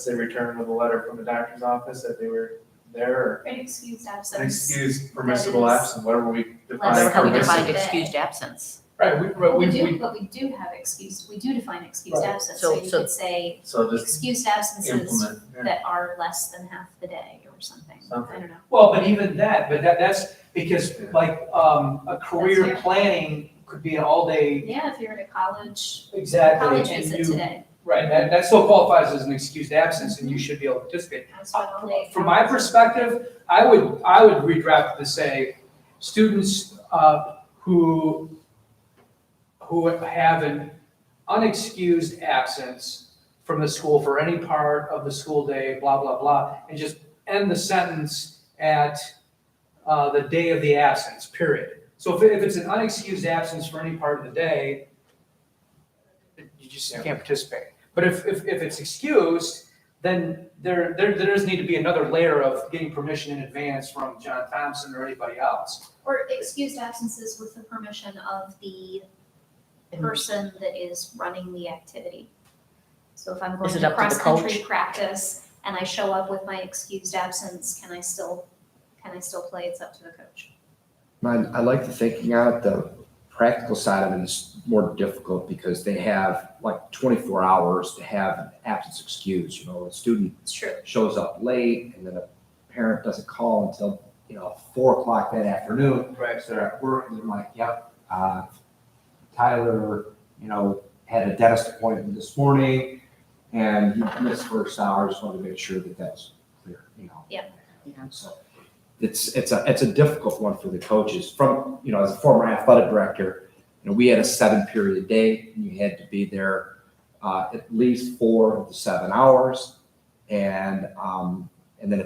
they return with a letter from the doctor's office that they were there, or An excused an absence. excused permissible That is absence, whatever we define. Whatever how we permissible. defined excused absence. Right, But we we, do have excused, we do define excused Right. absence, so you So- could say So just excused absences implement. yeah. that are less than half the day or something. Something. I don't know. well, but even that's because like, a career fair. planning could be an all-day. Yeah, if you're at a college And visit you, today, right, that still qualifies as an excused absence and you should be able to participate. I spent all day. From my perspective, I would redraft it to say, students, who have an unexcused absence from the school for any part of the school day, blah, blah, blah, and just end the sentence at, the day of the absence, period. So if it's an unexcused absence for any part of the day, you just can't participate. But if it's excused, then there does need to be another layer of getting permission in advance from John Thompson or anybody else. Or excused absences with the permission of the person that is running the activity. So if I'm going Is it to up to the cross-country coach? practice and I show up with my excused absence, can I still play? It's up to the coach. I like the thinking on it. The practical side of it is more difficult because they have like 24 hours to have an absence excuse. You know, a student It's true. shows up late and then a parent doesn't call until, 4 o'clock that afternoon. Right. So they're at work and they're like, yep, Tyler, had a dentist appointment this morning and he missed first hour. I just wanted to make sure that that's clear, Yeah. So it's a difficult one for the coaches. From, as a former athletic director, we had a 7-period day and you had to be there at least 4 of the 7 hours. And then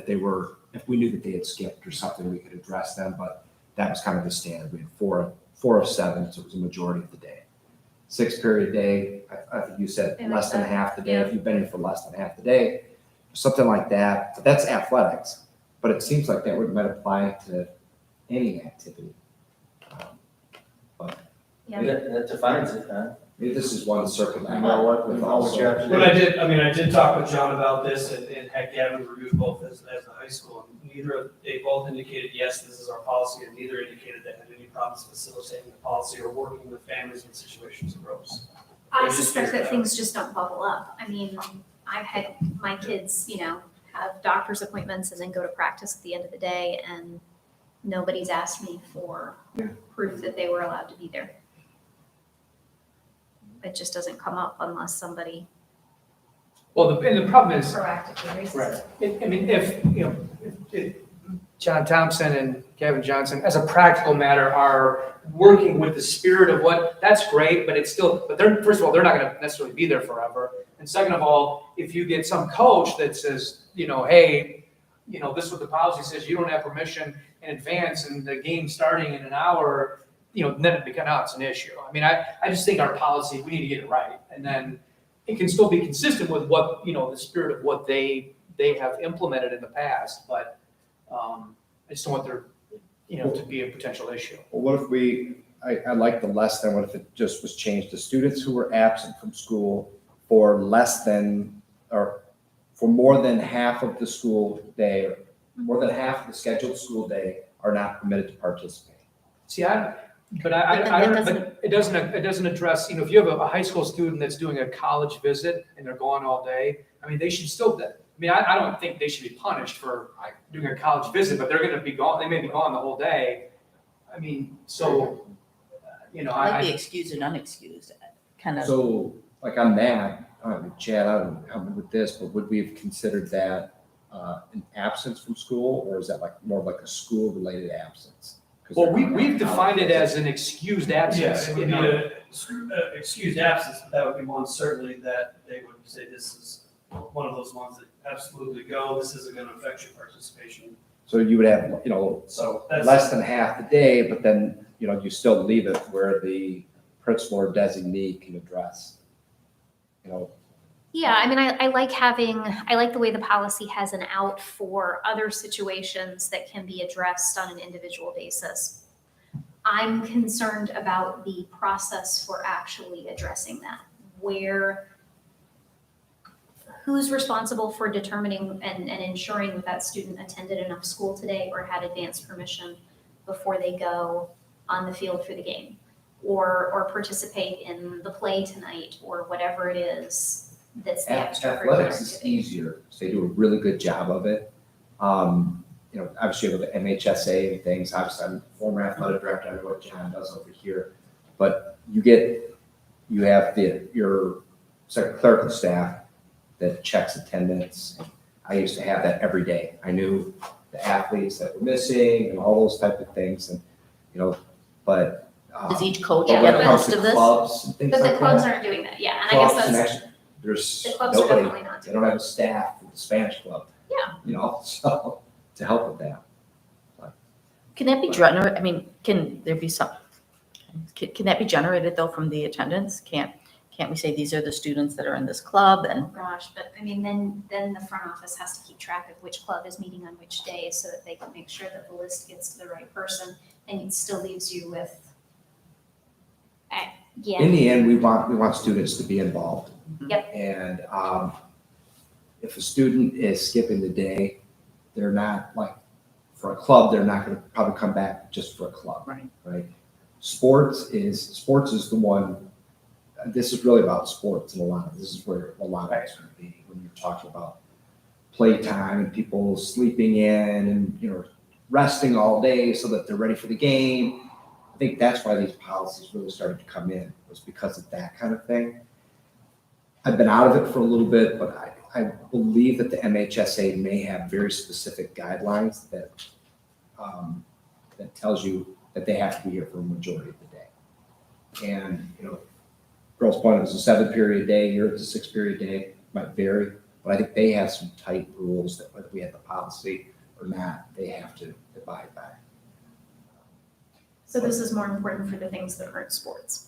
if we knew that they had skipped or something, we could address them, but that was kind of the standard. We had 4 of 7, so it was a majority of the day. 6-period day, I think you said Yeah, less than like that. half the day, if you've been here for less than half the day, something like that. But that's athletics, but it seems like that might apply to any activity. Yeah. That defines it, huh? Maybe this is one circle back. You know what- with what also. you have to do. But I did talk with John about this and had Gavin review both as the high school. And they both indicated, yes, this is our policy, and neither indicated they had any problems facilitating the policy or working with families when situations arose. I They just suspect figured that it things just don't bubble up. I mean, I've had my kids, have doctor's appointments and then go to practice at the end of the day, and nobody's asked me for proof that they were allowed to be there. It just doesn't come up unless somebody Well, the problem is, proactively raises right, it. if John Thompson and Kevin Johnson, as a practical matter, are working with the spirit of that's great, but first of all, they're not gonna necessarily be there forever. And second of all, if you get some coach that says, hey, this is what the policy says, you don't have permission in advance and the game's starting in an hour, then it becomes an issue. I mean, I just think our policy, we need to get it right. And then it can still be consistent with what, the spirit of what they have implemented in the past, but I just don't want there, to be a potential issue. Well, what if I like the less than, what if it just was changed to students who were absent from school for less than, or for more than half of the school day, or more than half of the scheduled school day are not permitted to participate. See, but it doesn't address, if you have a high school student that's doing a college visit and they're gone all day, I mean, they should still, I don't think they should be punished for doing a college visit, but they're gonna be gone, they may be gone the whole day. I mean, so, I like the excused and unexcused, kind of. So, like on that, Chad, I don't help me with this, but would we have considered that an absence from school, or is that more like a school-related absence? 'Cause well, they're not we've on defined it college as an excused absence. Yes, it would be a excused absence, but that would be one certainly that they would say this is one of those ones that absolutely go, this isn't gonna affect your participation. So you would have, So that's. less than half the day, but then, you still leave it where the principal or designee can address you know, Yeah, I mean, I like the way the policy has an out for other situations that can be addressed on an individual basis. I'm concerned about the process for actually addressing that, who's responsible for determining and ensuring that that student attended enough school today or had advance permission before they go on the field for the game, or participate in the play tonight, or whatever it is that's the extracurricular athletics is activity. easier, so they do a really good job of it. You know, obviously with the MHSA and things, obviously I'm a former athletic director, I know what John does over here. But you have your clerical staff that checks attendance. I used to have that every day. I knew the athletes that were missing and all those type of things, and, you know, but. Does each coach But get when a it comes list to of this? clubs and things But like the clubs that. aren't doing that, yeah, and I guess Clubs and that's, actually, there's the clubs are nobody, definitely not they doing don't have a staff for the Spanish club. Yeah. You know, so, to help with that. Can that be generated, I mean, can there be some, can that be generated though from the attendance? Can't we say these are the students that are in this club oh and, gosh, but I mean, then the front office has to keep track of which club is meeting on which day so that they can make sure that the list gets to the right person, and it still leaves you with, yeah. In the end, we want students to be involved. Yep. And, if a student is skipping the day, they're not like, for a club, they're not gonna probably come back just for a club. Right. Right? Sports is the one, this is really about sports and this is where a lot of it's gonna be, when you're talking about playtime and people sleeping in and, you know, resting all day so that they're ready for the game. I think that's why these policies really started to come in, was because of that kind of thing. I've been out of it for a little bit, but I believe that the MHSA may have very specific guidelines that that tells you that they have to be here for a majority of the day. And, you know, Girls Point, it was a 7-period day, here it's a 6-period day, might vary, but I think they have some tight rules that whether we have the policy or not, they have to abide by. So this is more important for the things that aren't sports.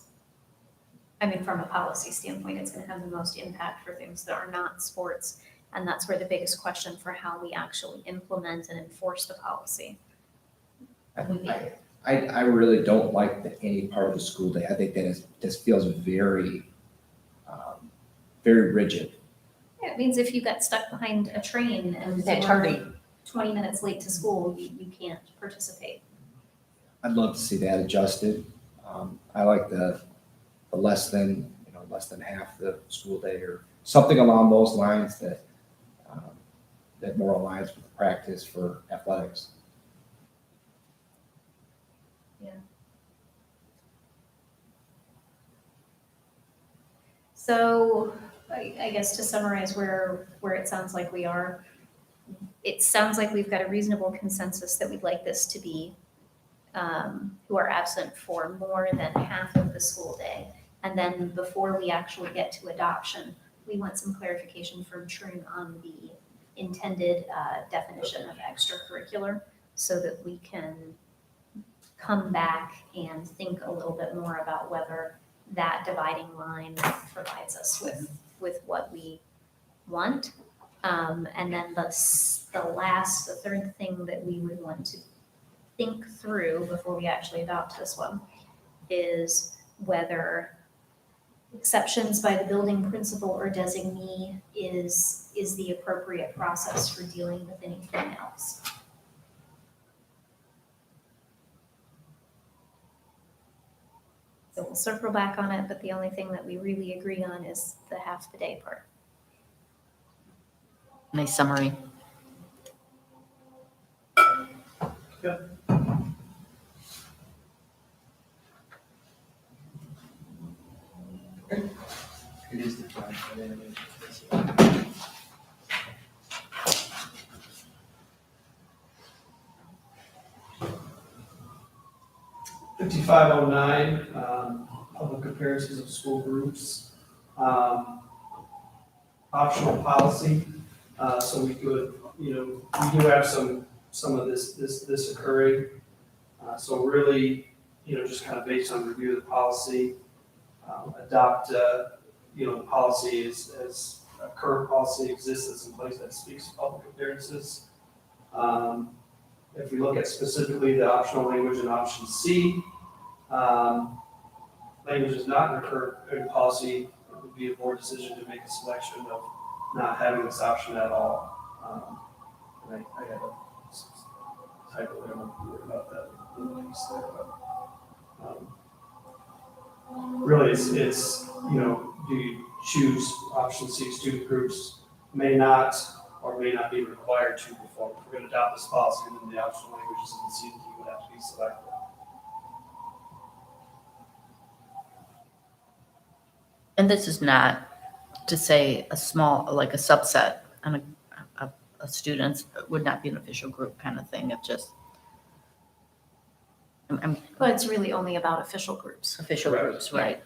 I mean, from a policy standpoint, it's gonna have the most impact for things that are not sports. And that's where the biggest question for how we actually implement and enforce the policy would be. I really don't like any part of the school day. I think that this feels very, very rigid. Yeah, it means if you got stuck behind a train and that were tardy? 20 minutes late to school, you can't participate. I'd love to see that adjusted. I like the less than half the school day or something along those lines that more aligns with the practice for athletics. So I guess to summarize where it sounds like we are, it sounds like we've got a reasonable consensus that we'd like this to be who are absent for more than half of the school day. And then before we actually get to adoption, we want some clarification from Troon on the intended definition of extracurricular so that we can come back and think a little bit more about whether that dividing line provides us with what we want. And then the third thing that we would want to think through before we actually adopt this one is whether exceptions by the building principal or designee is the appropriate process for dealing with anything else. So we'll circle back on it, but the only thing that we really agree on is the half the day part. Nice summary. It is defined by the MHSA. 5509, public appearances of school groups. Optional policy, so we could, we do have some of this occurring. So really, just kind of based on review of the policy, adopt policy as a current policy exists that's in place that speaks to public appearances. If we look at specifically the optional language in option C, language is not in the current policy. It would be a board decision to make a selection of not having this option at all. And I had a typo there, I'm not worried about that. The links there, but, really, it's, do you choose option C, student groups may not or may not be required to perform. If we're going to adopt this policy, then the optional languages in the C and D would have to be selected. And this is not to say a small, like a subset and a students would not be an official group kind of thing. It's just, I'm But it's really only about official groups. official Correct. groups, right?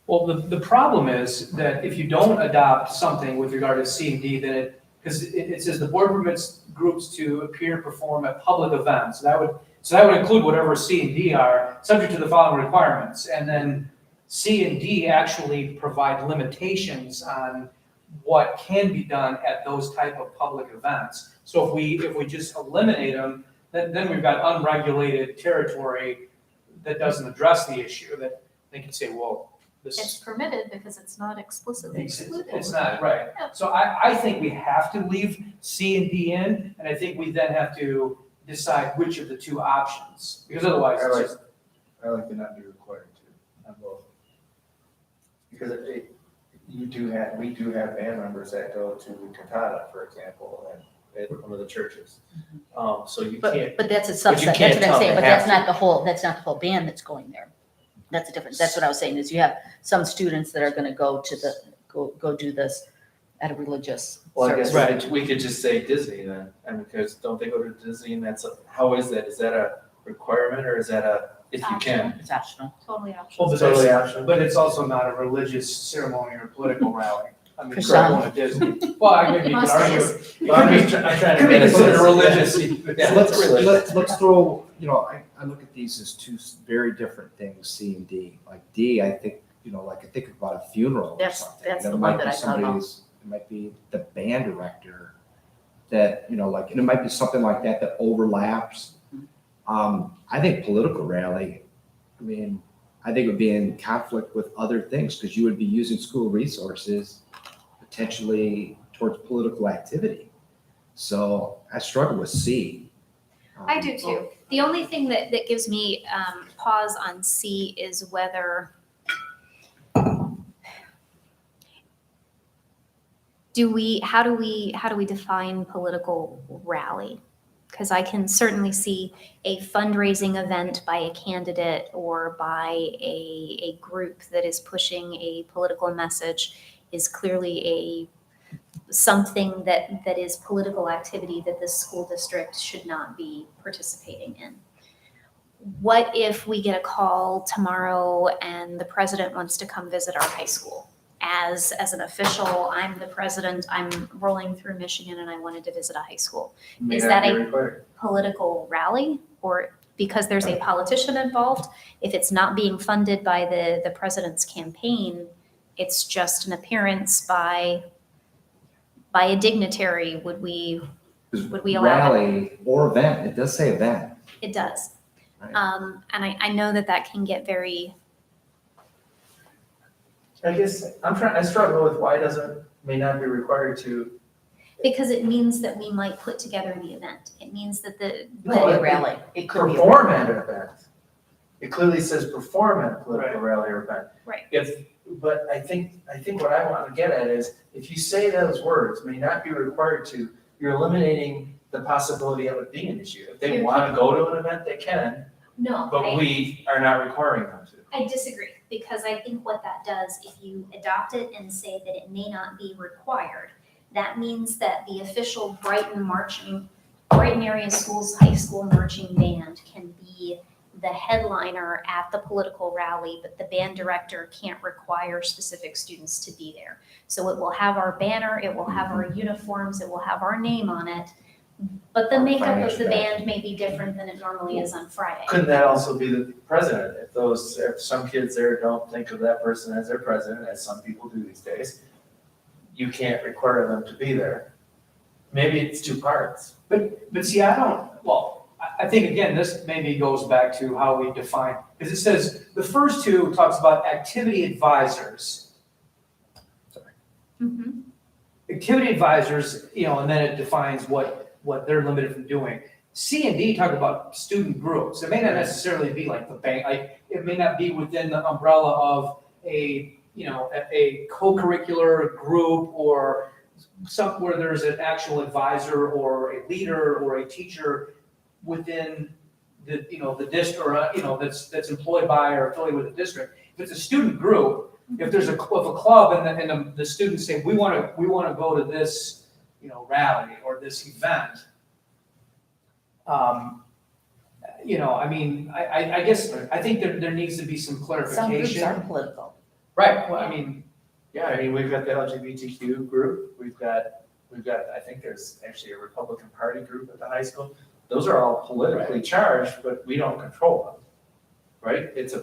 Well, the problem is that if you don't adopt something with regard to C and D, then because it says the board permits groups to appear and perform at public events. That would include whatever C and D are, subject to the following requirements. And then C and D actually provide limitations on what can be done at those type of public events. So if we just eliminate them, then we've got unregulated territory that doesn't address the issue, that they can say, well, this It's permitted because it's not explicitly excluded. it's not, right. Yeah. So I think we have to leave C and D in, and I think we then have to decide which of the two options, because otherwise it's just. I like to not be required to on both. Because we do have band members that go to Cantata, for example, and at one of the churches. So you can't, But that's a But you subset, that's can't what I'm tell saying, they but that's have not the whole, that's not the whole band that's going there. That's a difference, that's what I was saying, is you have some students that are gonna go to go do this at a religious well, I guess service. we could just say Disney then, and because don't they go to Disney and how is that? Is that a requirement or is that if you can? It's optional. Totally optional. Well, Totally optional. But it's also not a religious ceremony or political rally. I mean, For it's some. going to Disney. Well, I mean, you Most can argue. is. It could be- I'm trying to could be get it. considered religious. Yeah, Let's, it's religious. let's throw, I look at these as two very different things, C and D. Like D, I think, I think about a funeral or That's- something. that's It the might one that be I thought about. somebody's- It might be the band director that, and it might be something like that overlaps. I think political rally, I think it would be in conflict with other things because you would be using school resources potentially towards political activity. So I struggle with C. I do too. The only thing that gives me pause on C is whether how do we define political rally? Because I can certainly see a fundraising event by a candidate or by a group that is pushing a political message is clearly something that is political activity that the school district should not be participating in. What if we get a call tomorrow and the president wants to come visit our high school? As an official, I'm the president, I'm rolling through Michigan and I wanted to visit a high school. May Is not that be a required. political rally? Or because there's a politician involved, if it's not being funded by the president's campaign, it's just an appearance by a dignitary, would we allow that? Rally or event, it does say event. It does. Right. And I know that can get very, I guess I struggle with why may not be required to. because it means that we might put together the event. It means that It could be a rally, it could be a Perform rally. at an event. It clearly says perform at a political rally or event. Right. But I think what I want to get at is, if you say those words, may not be required to, you're eliminating the possibility of it being an issue. If they You're want to go to an event, they can, no, but we are not requiring them to. I disagree, because I think what that does, if you adopt it and say that it may not be required, that means that the official Brighton Area Schools High School marching band can be the headliner at the political rally, but the band director can't require specific students to be there. So it will have our banner, it will have our uniforms, it will have our name on it, But the Or makeup of financial the backing. band may be different than it normally is on Friday. Couldn't that also be the president? If some kids there don't think of that person as their president, as some people do these days, you can't require them to be there. Maybe it's two parts. But see, I think again, this maybe goes back to how we define, because it says, the first two talks about activity advisors. Mm-hmm. Activity advisors, and then it defines what they're limited from doing. C and D talk about student groups. It may not necessarily be like the bank, like, it may not be within the umbrella of a co-curricular group or some, where there's an actual advisor or a leader or a teacher within the, the district, or, that's employed by or affiliated with the district. If it's a student group, if there's a club and the students say, we want to go to this, rally or this event, I guess, I think there needs to be some Some groups clarification. are political. Right, well, Yeah, I mean, we've got the LGBTQ group, we've got, I think there's actually a Republican Party group at the high school. Those are all politically charged, but we don't control them, right? It's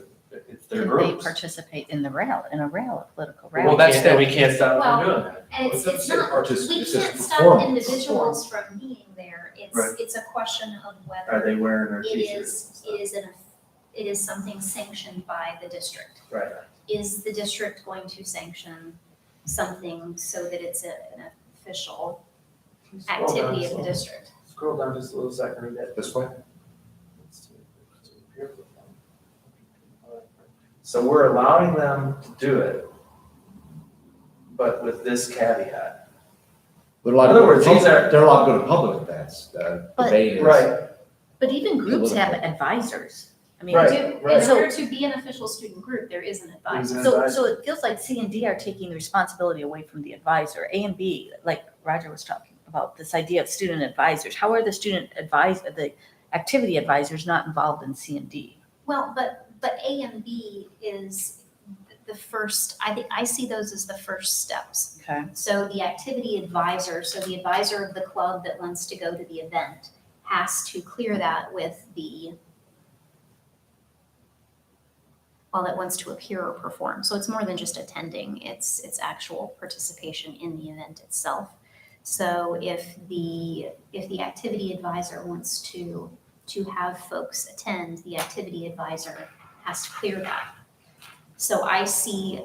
their Can they groups. participate in a political Well, rally? that's We can't stop them Well, from doing that. And Well, it's it not, doesn't say we it says can't stop performance. individuals from being there. Right. It's a question of Are whether they wearing their it t-shirts? it is something sanctioned by the district. Right. Is the district going to sanction something so that it's an official activity of the district? Scroll down just a little second, read that. This way? So we're allowing them to do it, but with this caveat. They're allowed In other words, to go to these are- public, they're allowed to go to public events, But- debate is. Right, But even groups have Political. advisors. I mean, Right. Do, in right. order to be an official student group, there is an advisor. There's an so advisor. it feels like C and D are taking the responsibility away from the advisor. A and B, like Roger was talking about, this idea of student advisors. How are the activity advisors not involved in C and D? Well, but A and B is the first, I see those as the first steps. Okay. So the activity advisor, so the advisor of the club that wants to go to the event has to clear that with that wants to appear or perform. So it's more than just attending, it's actual participation in the event itself. So if the activity advisor wants to have folks attend, the activity advisor has to clear that. So I see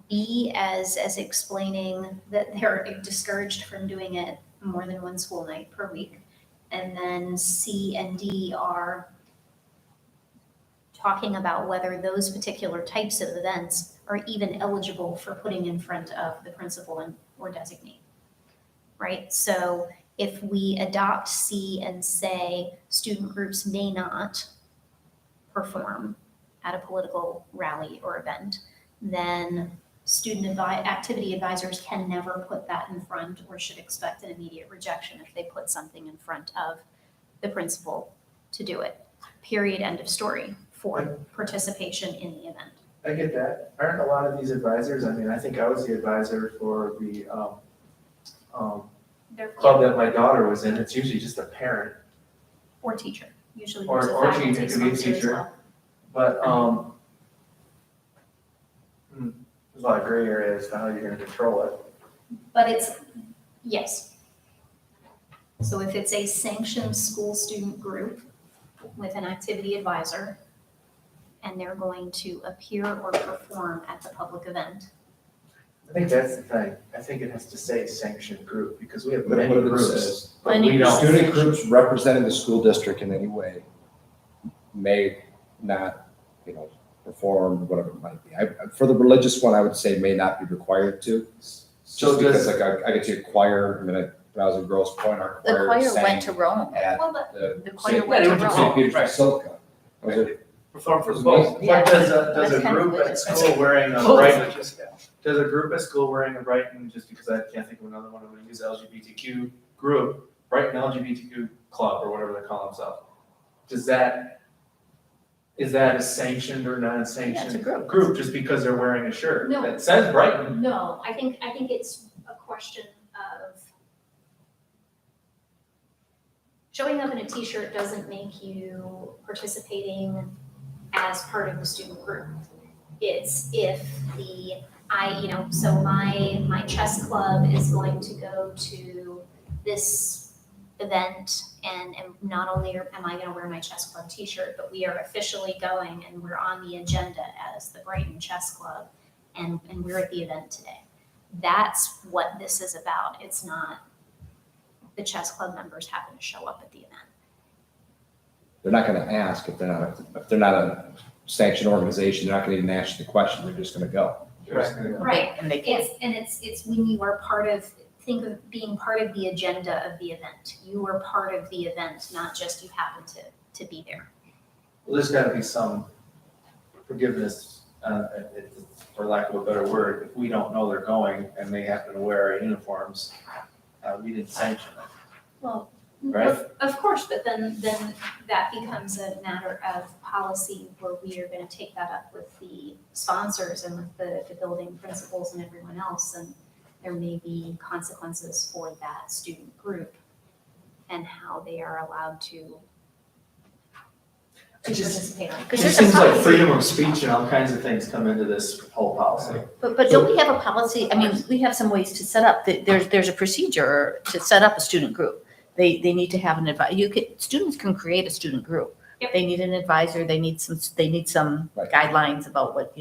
B as explaining that they're discouraged from doing it more than one school night per week. And then C and D are talking about whether those particular types of events are even eligible for putting in front of the principal or designee, right? So if we adopt C and say student groups may not perform at a political rally or event, then activity advisors can never put that in front or should expect an immediate rejection if they put something in front of the principal to do it. Period, end of story for participation in the event. I get that. Aren't a lot of these advisors, I mean, I think I was the advisor for the They're club that my daughter was in. It's usually just a parent. or teacher, usually Or- there's a or faculty teacher, it could be a sponsor as teacher. well. But there's a lot of gray area as to how you're gonna control it. But yes. So if it's a sanctioned school student group with an activity advisor, and they're going to appear or perform at the public event, I think that's the thing. I think it has to say sanctioned group because we have But many what if it groups, says, but we don't. Student groups representing the school district in any way may not, perform, whatever it might be. For the religious one, I would say may not be required to. So Just because does, I get to choir, when I was in Grosse Pointe, our The choir choir sang went to Rome. at well, but The choir St. went to went to Rome. St. Peter's Right. Basilica. It was a- perform for the both. Yeah. but does a That's kind of group at religious. school wearing a Both. bright, does a group at school wearing a Brighton, just because I can't think of another one, I'm gonna use LGBTQ group, Brighton LGBTQ club or whatever they call themselves. Is that a sanctioned or non-sanctioned? Yeah, it's a group. Group, just because they're wearing a shirt No. that says Brighton. no, I think it's a question of Showing up in a t-shirt doesn't make you participating as part of the student group. It's if so my chess club is going to go to this event and not only am I gonna wear my chess club t-shirt, but we are officially going and we're on the agenda as the Brighton Chess Club and we're at the event today. That's what this is about. It's not the chess club members happen to show up at the event. They're not gonna ask if they're not a sanctioned organization, they're not gonna even ask you the question, they're just gonna go. Right. And they can. It's when you are think of being part of the agenda of the event. You are part of the event, not just you happen to be there. Well, there's gotta be some forgiveness, for lack of a better word, if we don't know they're going and they happen to wear our uniforms, we didn't sanction it. Well, Right. of course, but then that becomes a matter of policy where we are gonna take that up with the sponsors and with the building principals and everyone else, and there may be consequences for that student group and how they are allowed to It just- participate. It Because just there's a seems like policy. freedom of speech and all kinds of things come into this whole policy. But don't we have a policy? I mean, we have some ways to set up, there's a procedure to set up a student group. They need to have an students can create a student group. Yep. They need an advisor, they need some Right. guidelines about what,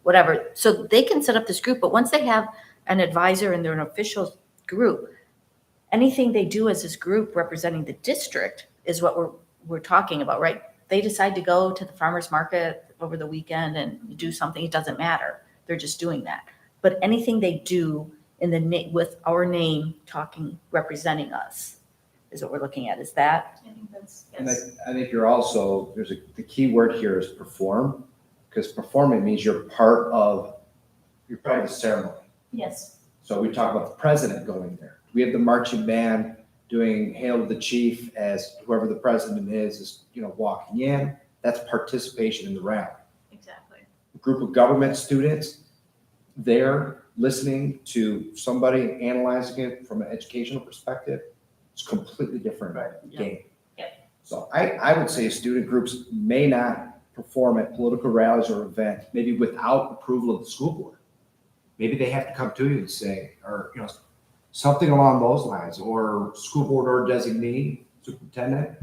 whatever. So they can set up this group, but once they have an advisor and they're an official group, anything they do as this group representing the district is what we're talking about, right? They decide to go to the farmer's market over the weekend and do something, it doesn't matter. They're just doing that. But anything they do with our name talking, representing us is what we're looking at. Is that? I think that's, And yes. I think you're also, the key word here is perform, because performing means you're part of the ceremony. Yes. So we talk about the president going there. We have the marching band doing Hail to the Chief as whoever the president is, walking in. That's participation in the rally. Exactly. A group of government students, they're listening to somebody analyzing it from an educational perspective. It's a completely different game. Yep. So I would say student groups may not perform at political rallies or events, maybe without approval of the school board. Maybe they have to come to you and say, or, something along those lines, or school board or designee, superintendent,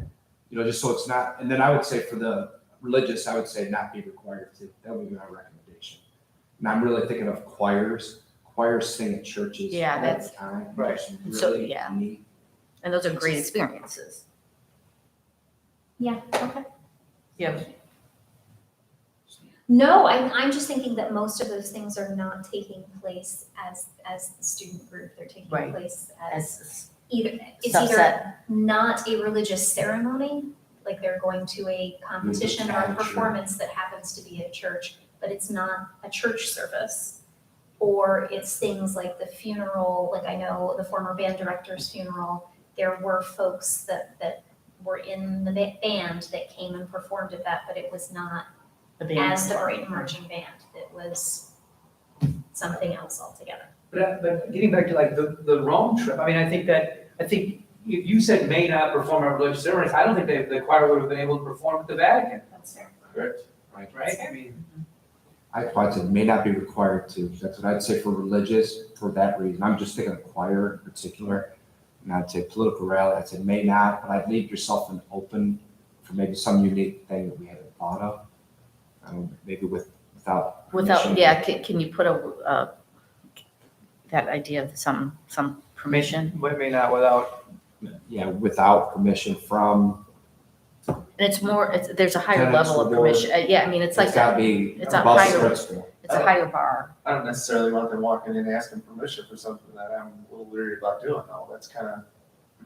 just so it's not, and then I would say for the religious, I would say not be required to, that would be my recommendation. And I'm really thinking of choirs sing at churches Yeah, all that's- the time. Right. It's So, really yeah. neat. And those are great experiences. Yeah, okay. Yeah. No, I'm just thinking that most of those things are not taking place as the student group. They're taking Right. place as As either, it's subset. either not a religious ceremony, like they're going to a competition or a Sure. performance that happens to be at church, but it's not a church service. Or it's things like the funeral, like I know the former band director's funeral, there were folks that were in the band that came and performed at that, but it was not the band. as the Brighton Marching Band. It was something else altogether. But getting back to like the Rome trip, I think you said may not perform at religious ceremonies. I don't think the choir would have been able to perform at the Vatican, That's fair. Correct. right? I mean, I said may not be required to. That's what I'd say for religious, for that reason. I'm just thinking of choir in particular. And I'd say political rally, I'd say may not, but I'd leave yourself an open for maybe some unique thing that we haven't thought of. Maybe without. permission. Yeah, can you put that idea of some permission? but may not without. Yeah, without permission from, And it's there's a higher Tenants, level of the board. permission. Yeah, I mean, it's like, it's gotta be it's a above the higher- principal. it's a higher bar. I don't necessarily want them walking in asking permission for something that I'm a little leery about doing though. That's kind of,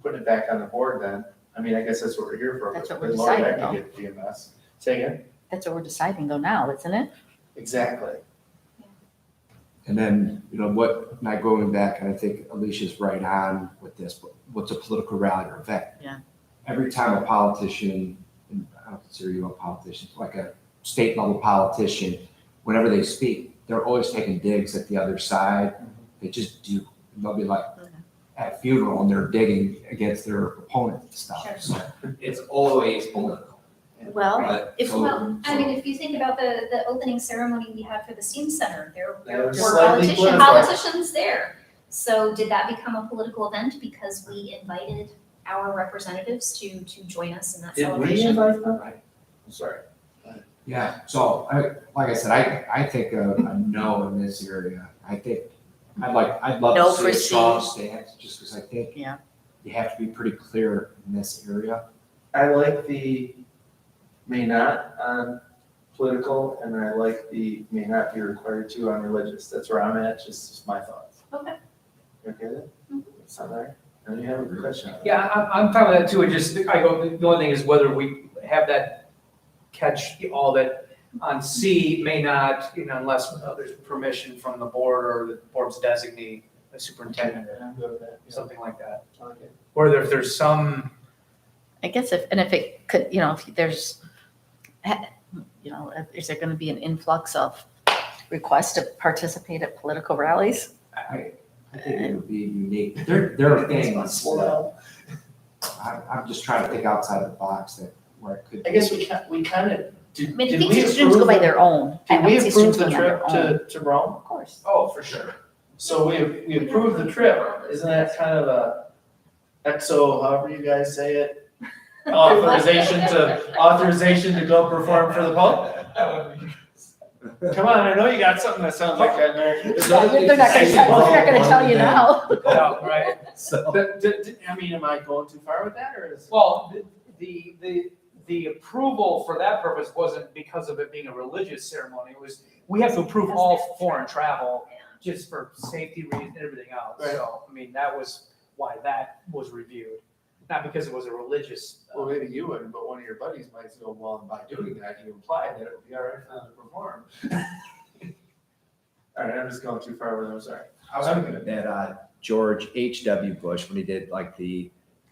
putting it back on the board then. I mean, I guess that's what we're here for. That's what but we're Laura, deciding, that could get DMS. Say again? That's what we're deciding though now, isn't it? Exactly. And then, not going back, and I think Alicia's right on with this, but what's a political rally or event? Yeah. Every time a politician, and I don't consider you a politician, like a state level politician, whenever they speak, they're always taking digs at the other side. They just do. They'll be like, at a funeral and they're digging against their opponent and stuff. Sure. So it's always political. Well, But if- so- Well, I mean, if you think about the opening ceremony we had for the STEAM Center, there That were was slightly political. politicians there. So did that become a political event because we invited our representatives to join us in that Did we celebration? invite them? I'm sorry. Yeah, so like I said, I think a no in this area. I think I'd love No to see for a strong C. stance, just because I think Yeah. you have to be pretty clear in this area. I like the may not on political, and I like the may not be required to on religious. That's where I'm at, just my thoughts. Okay. You okay with it? Sound all right? And you have a question? Yeah, I'm fine with that too. It just, the only thing is whether we have that catch all that on C may not, unless there's permission from the board or the board's designee, the superintendent, or I'm good with that. something like that. I like it. Or if there's some, I guess if it could, if there's, is there gonna be an influx of requests to participate at political rallies? I think it would be unique. There are things, Slow I'm just trying to think outside of the box where it could. down. I guess we kind of, I did mean, I did think we students go approve, by their own. I did we don't see approve students the going on their trip own. to Rome? Of course. Oh, for sure. So we approved the trip. Isn't that kind of a exo, however you guys say it? Authorization to go perform for the Pope? Come on, I know you got something that sounds like that, Mary. They're not gonna tell you now. yeah, right? So, I mean, am I going too far with that, or is? Well, the approval for that purpose wasn't because of it being a religious ceremony. It was, we have to approve all foreign travel just for safety reasons and everything else. Right. So, I mean, that was why that was reviewed, not because it was a religious. Well, maybe you wouldn't, but one of your buddies might go, well, and by doing that, you implied that it would be all right for them to perform. All right, I'm just going too far with them, sorry. I was thinking that George H.W. Bush, when he did like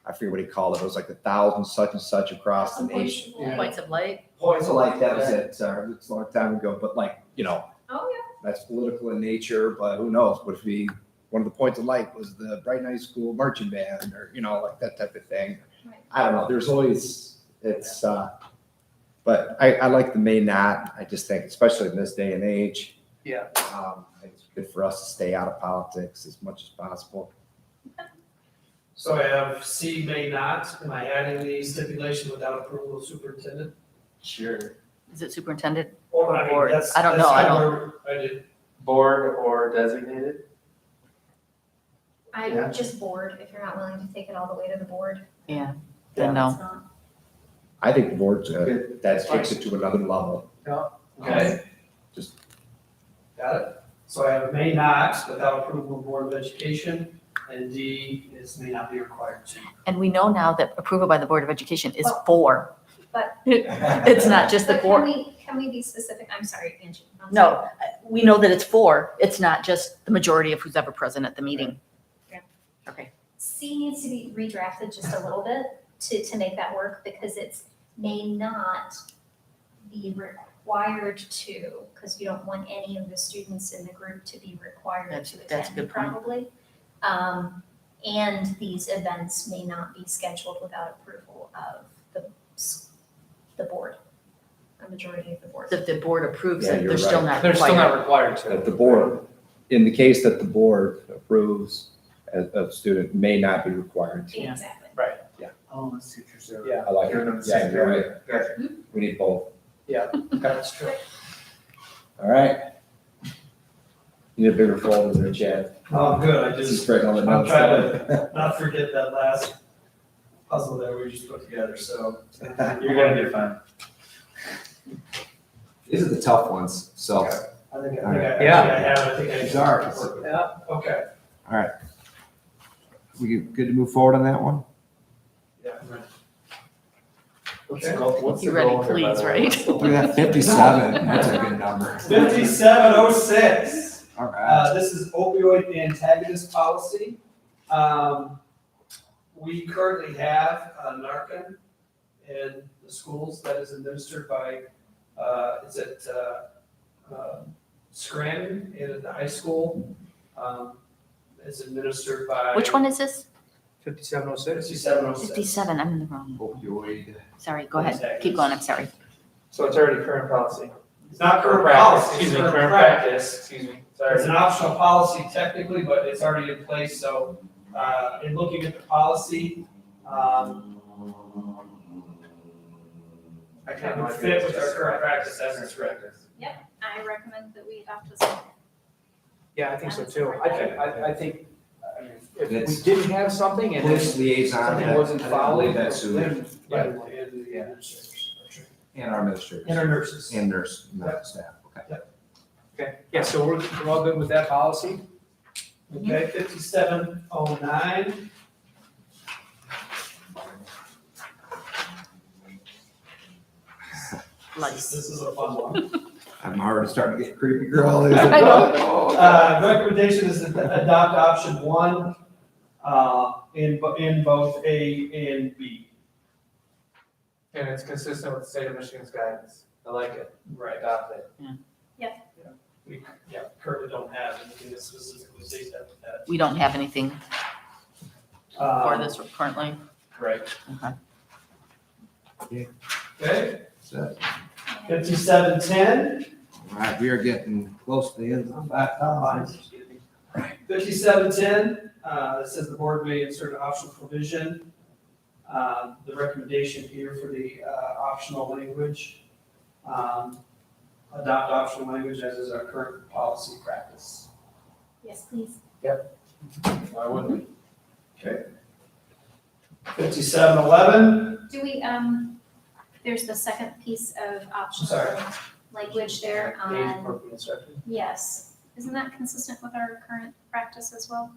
I forget what he called it, it was like 1,000 such and such across the nation. Yeah. Points of light. Points like that was it, it's a long time ago, but Oh, that's political in nature, but who knows, what if one of the points of light was the Brighton High School marching band, or, like that type of thing. Right. I don't know, there's always, but I like the may not, I just think, especially in this day and age. Yeah. It's good for us to stay out of politics as much as possible. So I have C may not, am I adding the stipulation without approval of superintendent? Sure. Is it superintendent? Or, I mean, Board. that's. I don't that's know, I kinda don't- where I did, Board or designated? Yeah. I'm just bored, if you're not willing to take it all the way to the board. Yeah, Yeah. then no. It's not. I think the board's, Good. that takes it to another level. okay? Just- Got it. So I have may not without approval of Board of Education, and D is may not be required to. And we know now that approval by the Board of Education is Well, for. but- It's not just the But board. can we be specific? I'm sorry, Angie. I'm sorry. No, we know that it's for. It's not just the majority of who's ever present at the meeting. Yeah. Okay. C needs to be redrafted just a little bit to make that work, because it's may not be required to, because you don't want any of the students in the group to be required to That's a attend, good point. probably. And these events may not be scheduled without approval of the board, a majority of the board. If the board approves Yeah, it, you're they're still right. not They're still required. not required to. That the board, in the case that the board approves, a student may not be required to. Yeah. Exactly. Oh, let's see what you're saying. Yeah. I like Giving them it. the Yeah, same you're period. right. Gotcha. We need both. That's true. All right. You need a bigger folder there, Chad. Oh, good, I This is just, spreading all the I'm notes. trying down. not forget that last puzzle that we just put together, so. You're gonna be fine. these are the tough ones, so. I think Yeah. I have, I think I. These are. Yeah, okay. We good to move forward on that one? Yeah. What's the goal? What's You the ready, goal here, by please, the way? right? Look at that, 57, that's a good number. 5706. All right. This is opioid antagonist policy. We currently have Narcan in the schools that is administered by, it's at Scranton and at the high school. It's administered by. Which one is this? 5706? 5706. 57, I'm in the wrong. Opioid. Sorry, go ahead. Keep going, I'm sorry. So it's already current policy. It's not current Practice, policy, it's excuse me, current current practice. practice, excuse me, It's sorry. an optional policy technically, but it's already in place, so, in looking at the policy, I it kind of would like fit it. with our current practice as it's written. I recommend that we adopt this. Yeah, I think so too. I think, I mean, if we It's- didn't have something and Police liaison. something wasn't I followed, believe that's who, then, Yeah, yeah. and the Yeah. administrators are trained. and our administrators. And our nurses. And nurse, medical staff, okay. Okay, yeah, so we're all good with that policy? Okay, 5709. Lice. This is a fun one. I'm already starting to get creepy, girl. I know. Recommendation is to adopt option one, in both A and B. And it's consistent with the state of Michigan's guidance. I like it. Right. Adopt it. We, currently don't have anything that specifically states that. We don't have anything for Um, this currently. Right. Okay. Okay, So, 5710. all right, we are getting close to the end of that time. 5710, it says the board may insert an optional provision. The recommendation here for the optional language, adopt optional language as is our current policy practice. Yes, please. Why wouldn't we? 5711, Do we, there's the second piece of optional Sorry. language there Age on, appropriate instruction. yes. Isn't that consistent with our current practice as well?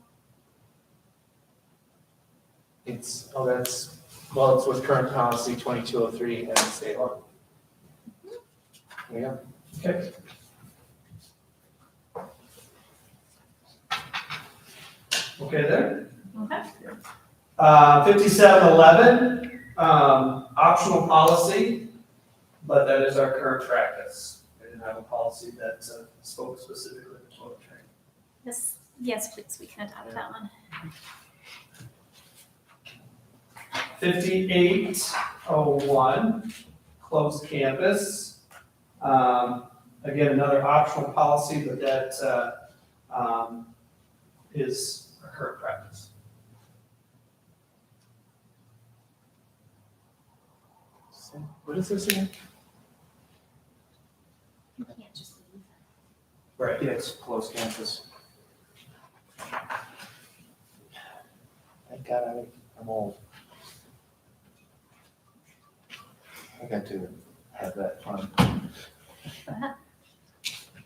It's, oh, that's, well, it's with current policy 2203 and state law. Yeah. okay. Okay there. Okay. 5711, optional policy, but that is our current practice. We didn't have a policy that spoke specifically to toilet training. Yes, please, we can adopt that one. 5801, closed campus. Again, another optional policy, but that is our current practice. What is this again? You can't just leave. Right. Yeah, it's closed campus. Thank God I'm old. I got to have that fun.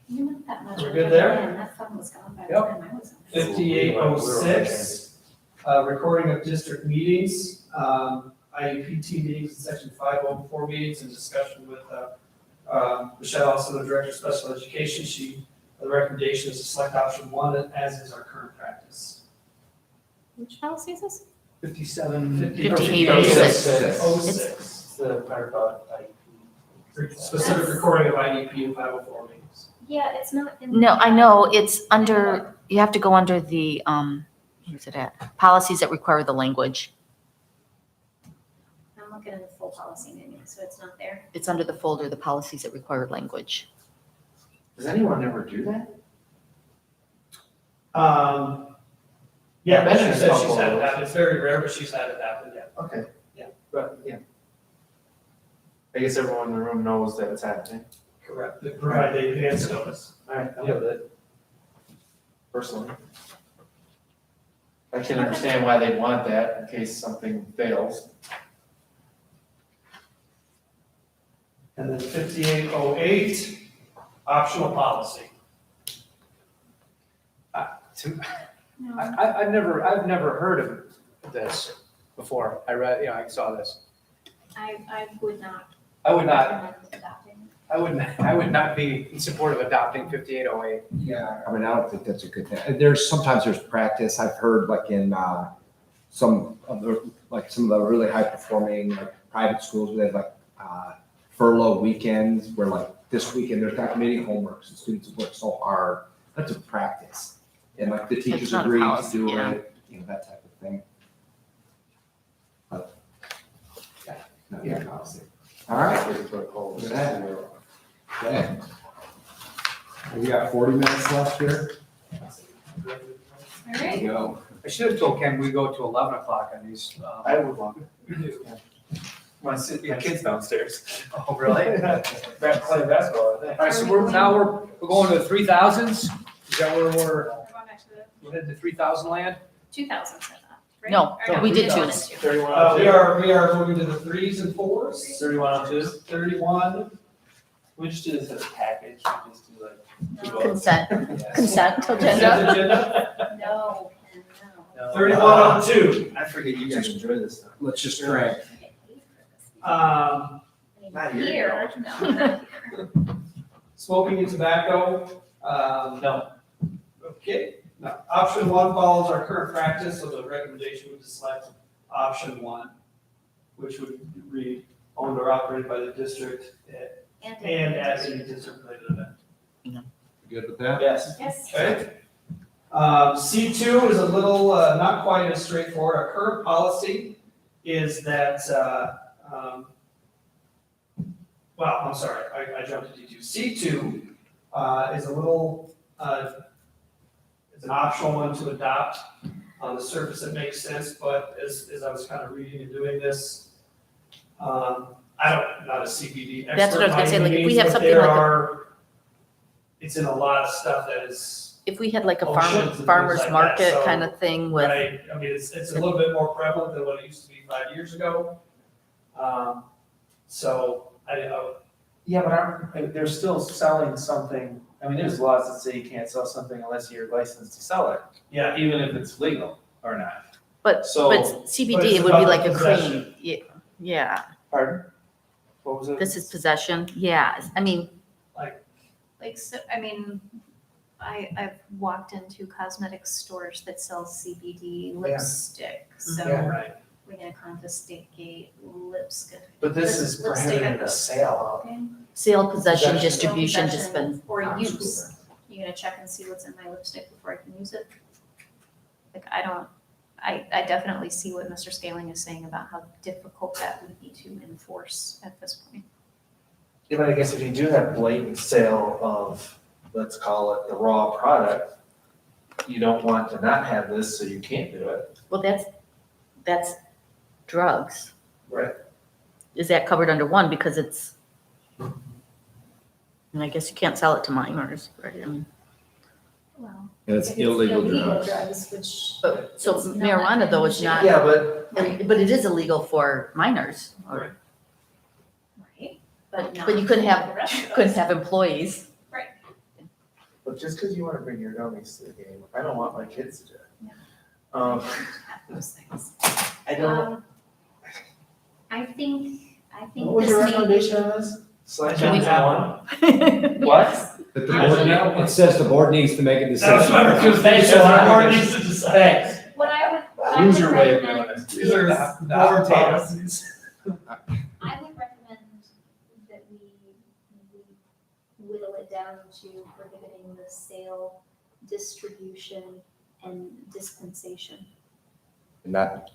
You're not that much. We're good older there? than that fun was gone by the Yep. time I was. 5806, recording of district meetings, IEPT meetings, section 504 meetings, and discussion with Michelle, also the Director of Special Education. The recommendation is to select option one, as is our current practice. Which policy is this? 5806. 5806. It's the part about Specific recording of IEP and 504 meetings. Yeah, it's not in. No, I know, it's under, you have to go under the, where's it at? Policies that require the language. I'm looking at the full policy manual, so it's not there. It's under the folder, the policies that require language. Does anyone ever do that? Yeah, I bet she there's said a she's couple had of it happen. It's very rare, but she's had it happen, yeah. Okay. Yeah. But, yeah. I guess everyone in the room knows that it's happening. Correct. They provide the advance notice. All right, I'm with it. Personally. I can understand why they'd want that in case something fails. And then 5808, optional policy. No. I've never heard of this before. I read, I saw this. I would not. I would not, recommend adopting. I would not be in support of adopting 5808. Yeah, I mean, I don't think that's a good thing. Sometimes there's practice. I've heard like in some of the really high performing like private schools where they have like furlough weekends where like this weekend there's not gonna be any homework, so students have worked so hard. That's a practice. and like the teachers It's not a agree to policy, do yeah. it, that type of thing. But, yeah, not a policy. All right, look at that. Okay. We got 40 minutes left here. All There right. you go. I should have told Ken we go to 11 o'clock on these. I would love it. We do. My kid's downstairs. Oh, really? Playing basketball, I think. All right, so we're going to the 3000s? Is that where we're headed to 3000 land? 2,000 set up, right? No, Or we did 2,000. 31 on We two. are moving to the 3s and 4s. 31 on two. 31. We just do this as a package, we just do like. two votes. Consent, Yes. consent Consent agenda. agenda. No, Ken, no. 31 on 2. I forget you guys enjoy this stuff. Let's just drink. Um, Not here. Here, no, not here. Smoking and tobacco, No. okay. Now, option 1 follows our current practice, so the recommendation would select option 1, which would read owned or operated by the district and as a district-related event. Good with that? Yes. Yes. Okay. C2 is a little, not quite as straightforward. Our current policy is that, well, I'm sorry, I jumped to D2. C2 is a little, it's an optional one to adopt. On the surface, it makes sense, but as I was kind of reading and doing this, not a CBD expert. That's what I was gonna say, by like, any if we means, have but something there like a- are- it's in a lot of stuff that is If we had like a Oceans and things farmer's like that, market so- kind of thing with, right? I mean, it's a little bit more prevalent than what it used to be 5 years ago. So Yeah, but they're still selling something, I mean, there's laws that say you can't sell something unless you're licensed to sell it, yeah, even if it's legal or not. but So- But CBD, it's it would be about like a possession. cream. Yeah, Pardon? What was it? this is possession, yeah, I mean, Like, so, I mean, I've walked into cosmetic stores that sell CBD lipstick, so Yeah. right. we're gonna confiscate lipstick. But this is Lipstick prohibiting at the the- sale Okay. sale, possession, Possession. distribution, Possession dispense. Or of. use. You gonna check and see what's in my lipstick before I can use it? Like, I definitely see what Mr. Scaling is saying about how difficult that would be to enforce at this point. Yeah, but I guess if you do have blatant sale of, let's call it the raw product, you don't want to not have this, so you can't do it. Well, that's drugs. Right. Is that covered under one, because it's, and I guess you can't sell it to minors, right, I mean, Well, And it's If illegal illegal drugs. drugs, which. but, so It's not marijuana though is not, Yeah, but but it is illegal for minors, or, right, but not you couldn't for have, the rest of us. couldn't have employees. But just because you want to bring your gummies to the game, I don't want my kids to do it. Yeah. Have those things. I don't. I think What was this your may, recommendation on this? Select Can we option have one? What? But the board, it says the board needs to make a decision. That's my recommendation. The board needs to decide. Thanks. what I Use would your way of doing recommend it. These are is, the board policies. I would recommend that we whittle it down to prohibiting the sale, distribution, and dispensation. Not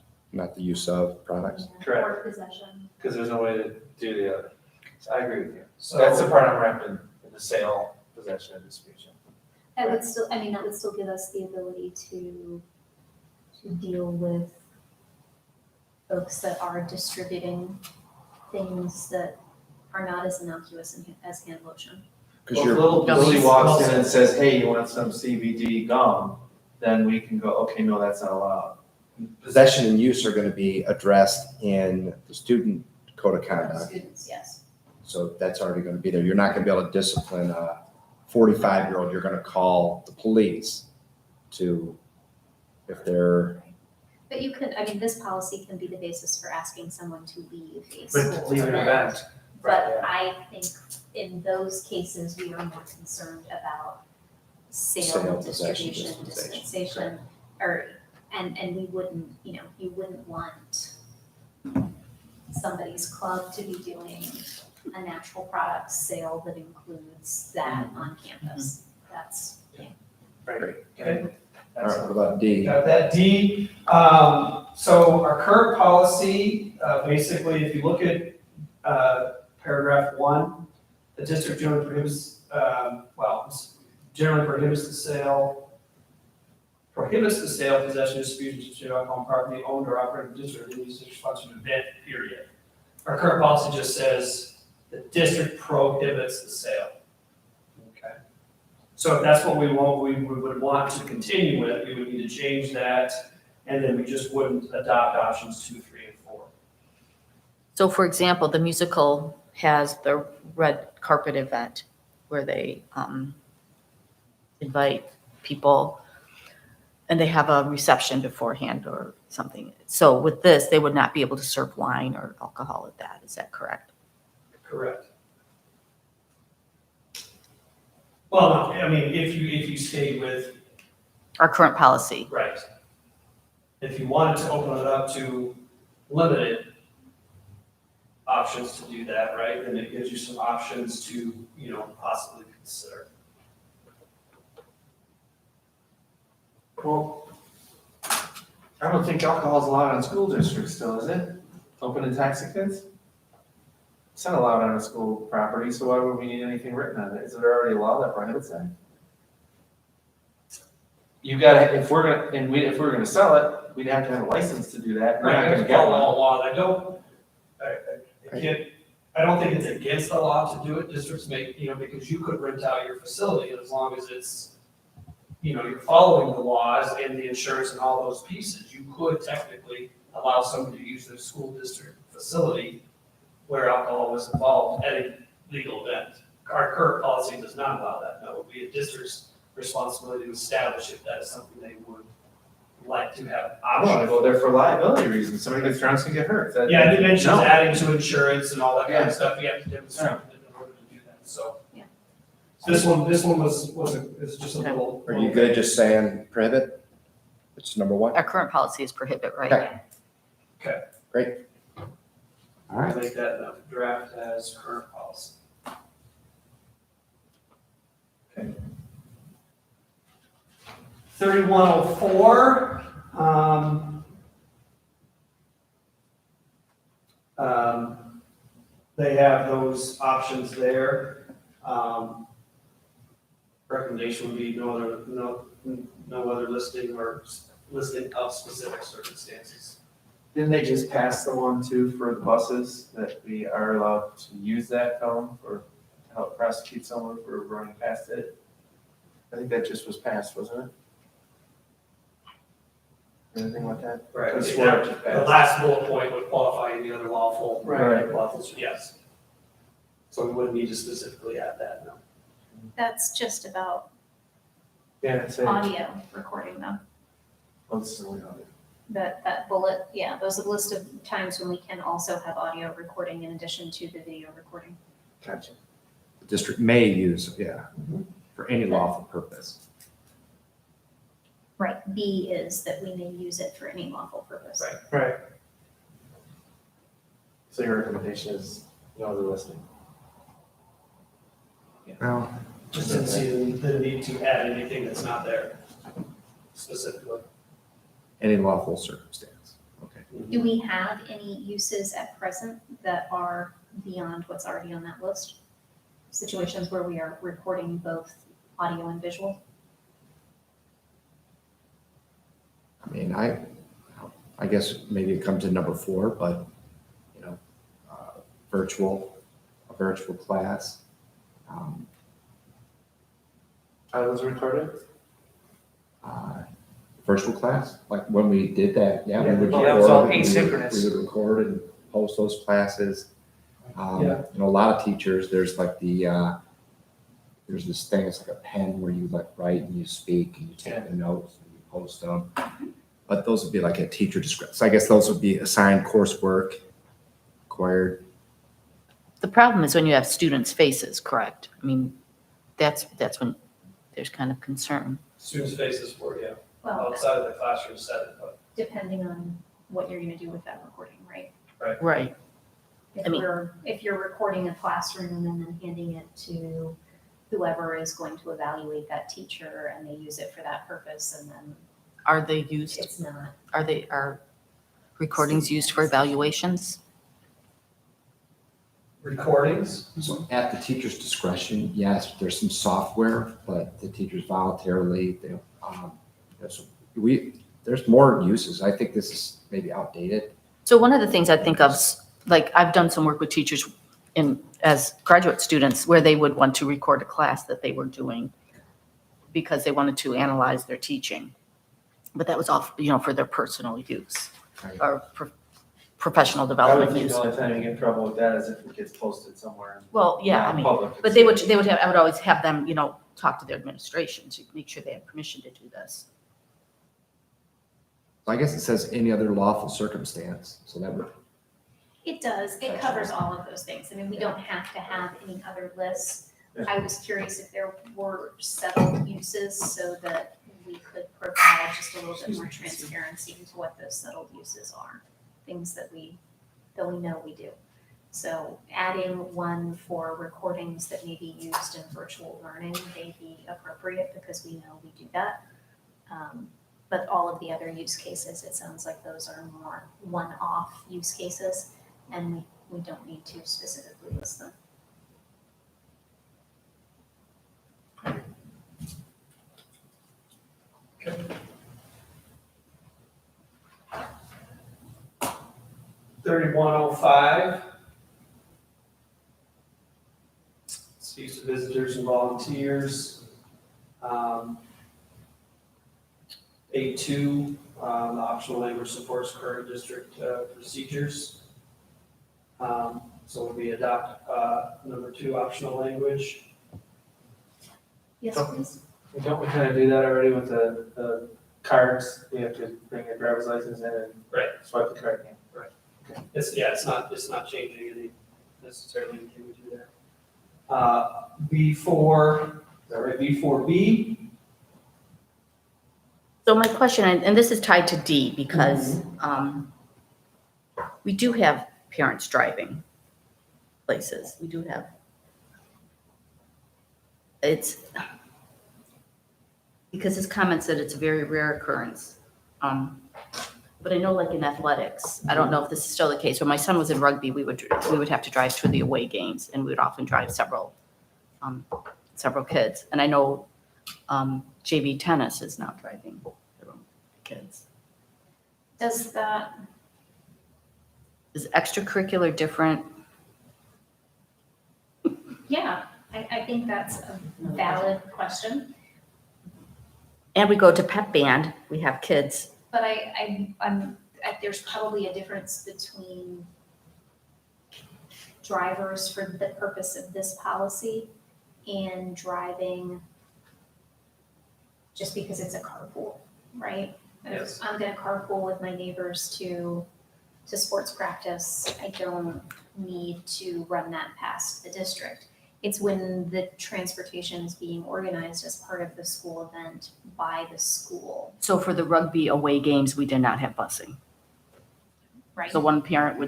the use of products. Correct. Or possession. Because there's no way to do the other. So I agree with you. So That's the part I'm wrapping, the sale, possession, and distribution. That would still, I mean, that would still give us the ability to deal with folks that are distributing things that are not as innocuous as hand lotion. Because Well, if you're, little Billy Gummies. walks in and says, hey, you want some CBD gum? Then we can go, okay, no, that's not allowed. possession and use are going to be addressed in the student code of conduct. Students, yes. So that's already going to be there. You're not going to be able to discipline a 45-year-old. You're going to call the police to, if they're, But you could, I mean, this policy can be the basis for asking someone to leave a But school leave an event. But I think in those cases, we are more concerned about Sale, sale, possession, distribution, dispensation. dispensation, or, and we wouldn't, you wouldn't want somebody's club to be doing a natural product sale that includes that on campus. That's, Right. Okay. All right, what about D? Got that. D, so our current policy, basically, if you look at, paragraph 1, the district generally prohibits, possession, distribution of alcohol property owned or operated by the district, or any district sponsored event, period. Our current policy just says the district prohibits the sale. Okay. So if that's what we want, we would want to continue with, we would need to change that, and then we just wouldn't adopt options 2, 3, and 4. So for example, the musical has the red carpet event where they invite people and they have a reception beforehand or something. So with this, they would not be able to serve wine or alcohol at that. Is that correct? Correct. Well, no, I mean, if you stayed with, Our current policy. right. If you wanted to open it up to limited options to do that, right, then it gives you some options to, possibly consider. Well, I don't think alcohol's allowed in school districts still, is it? Open intoxicants? It's not allowed on a school property, so why would we need anything written on it? Is there already a law that prohibits that? You gotta, if we're gonna sell it, we'd have to have a license to do that. We're not Right, gonna there's get a one. law, I don't think it's against the law to do it, districts make, because you could rent out your facility as long as it's, you're following the laws and the insurance and all those pieces, you could technically allow somebody to use their school district facility where alcohol was involved at a legal event. Our current policy does not allow that, that would be a district's responsibility to establish if that is something they would like to have I don't wanna option. go there for liability reasons. Somebody gets drunk and get hurt. That- Yeah, it mentions No. adding to insurance and all that kind Yeah. of stuff, you have to demonstrate it in order to do that, so. Yeah. So this one is just a little. Are you good just saying prohibit? It's number 1? Our current policy is prohibit, right? Okay. Great. All I'll right, make that draft as current policy. Okay. 3104, they have those options there. Recommendation would be no other listing or listing of specific circumstances. Didn't they just pass the one too for the buses that we are allowed to use that film for to help prosecute someone for running past it? I think that just was passed, wasn't it? Anything like that? Right, That's the what it just the passed. last bullet point would qualify any other lawful. Right. Lawful, yes. So we wouldn't need to specifically add that, no. That's just about Yeah, it's a, audio recording though. oh, this is only on it. That bullet, yeah, those are the list of times when we can also have audio recording in addition to the video recording. Gotcha. the district may use, for any lawful purpose. Right, B is that we may use it for any lawful purpose. Right. Right. So your recommendation is no other listing? Well, Just didn't see the need to add anything that's not there specifically. any lawful circumstance, okay. Do we have any uses at present that are beyond what's already on that list? Situations where we are recording both audio and visual? I mean, I guess maybe it comes to number 4, but, a virtual class. How was it recorded? Virtual class, like when we did that, yeah. we would Yeah, it was all record, asynchronous. We would record and post those classes. Yeah. A lot of teachers, there's like there's this thing, it's like a pen where you like write and you speak and you take the notes and you post them. But those would be like a teacher discretion. So I guess those would be assigned coursework required. The problem is when you have students' faces, correct? I mean, that's when there's kind of concern. Students' faces for, Well, outside of the classroom setting, but. depending on what you're gonna do with that recording, right? Right. I mean- If you're recording a classroom and then handing it to whoever is going to evaluate that teacher and they use it for that purpose and then Are they used, it's not. are recordings used for evaluations? Recordings? So at the teacher's discretion, yes, there's some software, but the teachers voluntarily, there's more uses. I think this is maybe outdated. So one of the things I think of, like, I've done some work with teachers as graduate students where they would want to record a class that they were doing because they wanted to analyze their teaching. But that was all, for their personal use Right. or professional I would development think use. the only time you get in trouble with that is if it gets posted somewhere. Well, yeah, I mean, non-public. but they would have, I would always have them, talk to their administration to make sure they have permission to do this. I guess it says any other lawful circumstance, so that would, It does, it covers all of those things. I mean, we don't have to have any other lists. I was curious if there were settled uses so that we could provide just a little bit more transparency into what those settled uses are. Things that we know we do. So adding one for recordings that may be used in virtual learning may be appropriate because we know we do that. But all of the other use cases, it sounds like those are more one-off use cases and we don't need to specifically list them. Okay. 3105. It's use of visitors and volunteers. 82, the optional language supports current district procedures. So we adopt number 2 optional language. Yes, So- please. Don't we kind of do that already with the cards? We have to bring a driver's license in and Right. swipe the card in. It's not changing any necessarily anything we do there. B4, is that right? B4B? So my question, and this is tied to D because we do have parents driving places. We do have. It's because his comment said it's a very rare occurrence. But I know like in athletics, I don't know if this is still the case. When my son was in rugby, we would have to drive to the away games and we would often drive several kids. And I know JV tennis is now driving their own kids. Does that, Is extracurricular different? yeah, I think that's a valid question. And we go to pep band, we have kids. But there's probably a difference between drivers for the purpose of this policy and driving just because it's a carpool, right? Yes. I'm gonna carpool with my neighbors to sports practice. I don't need to run that past the district. It's when the transportation is being organized as part of the school event by the school, So for the rugby away games, we did not have busing. right? So parents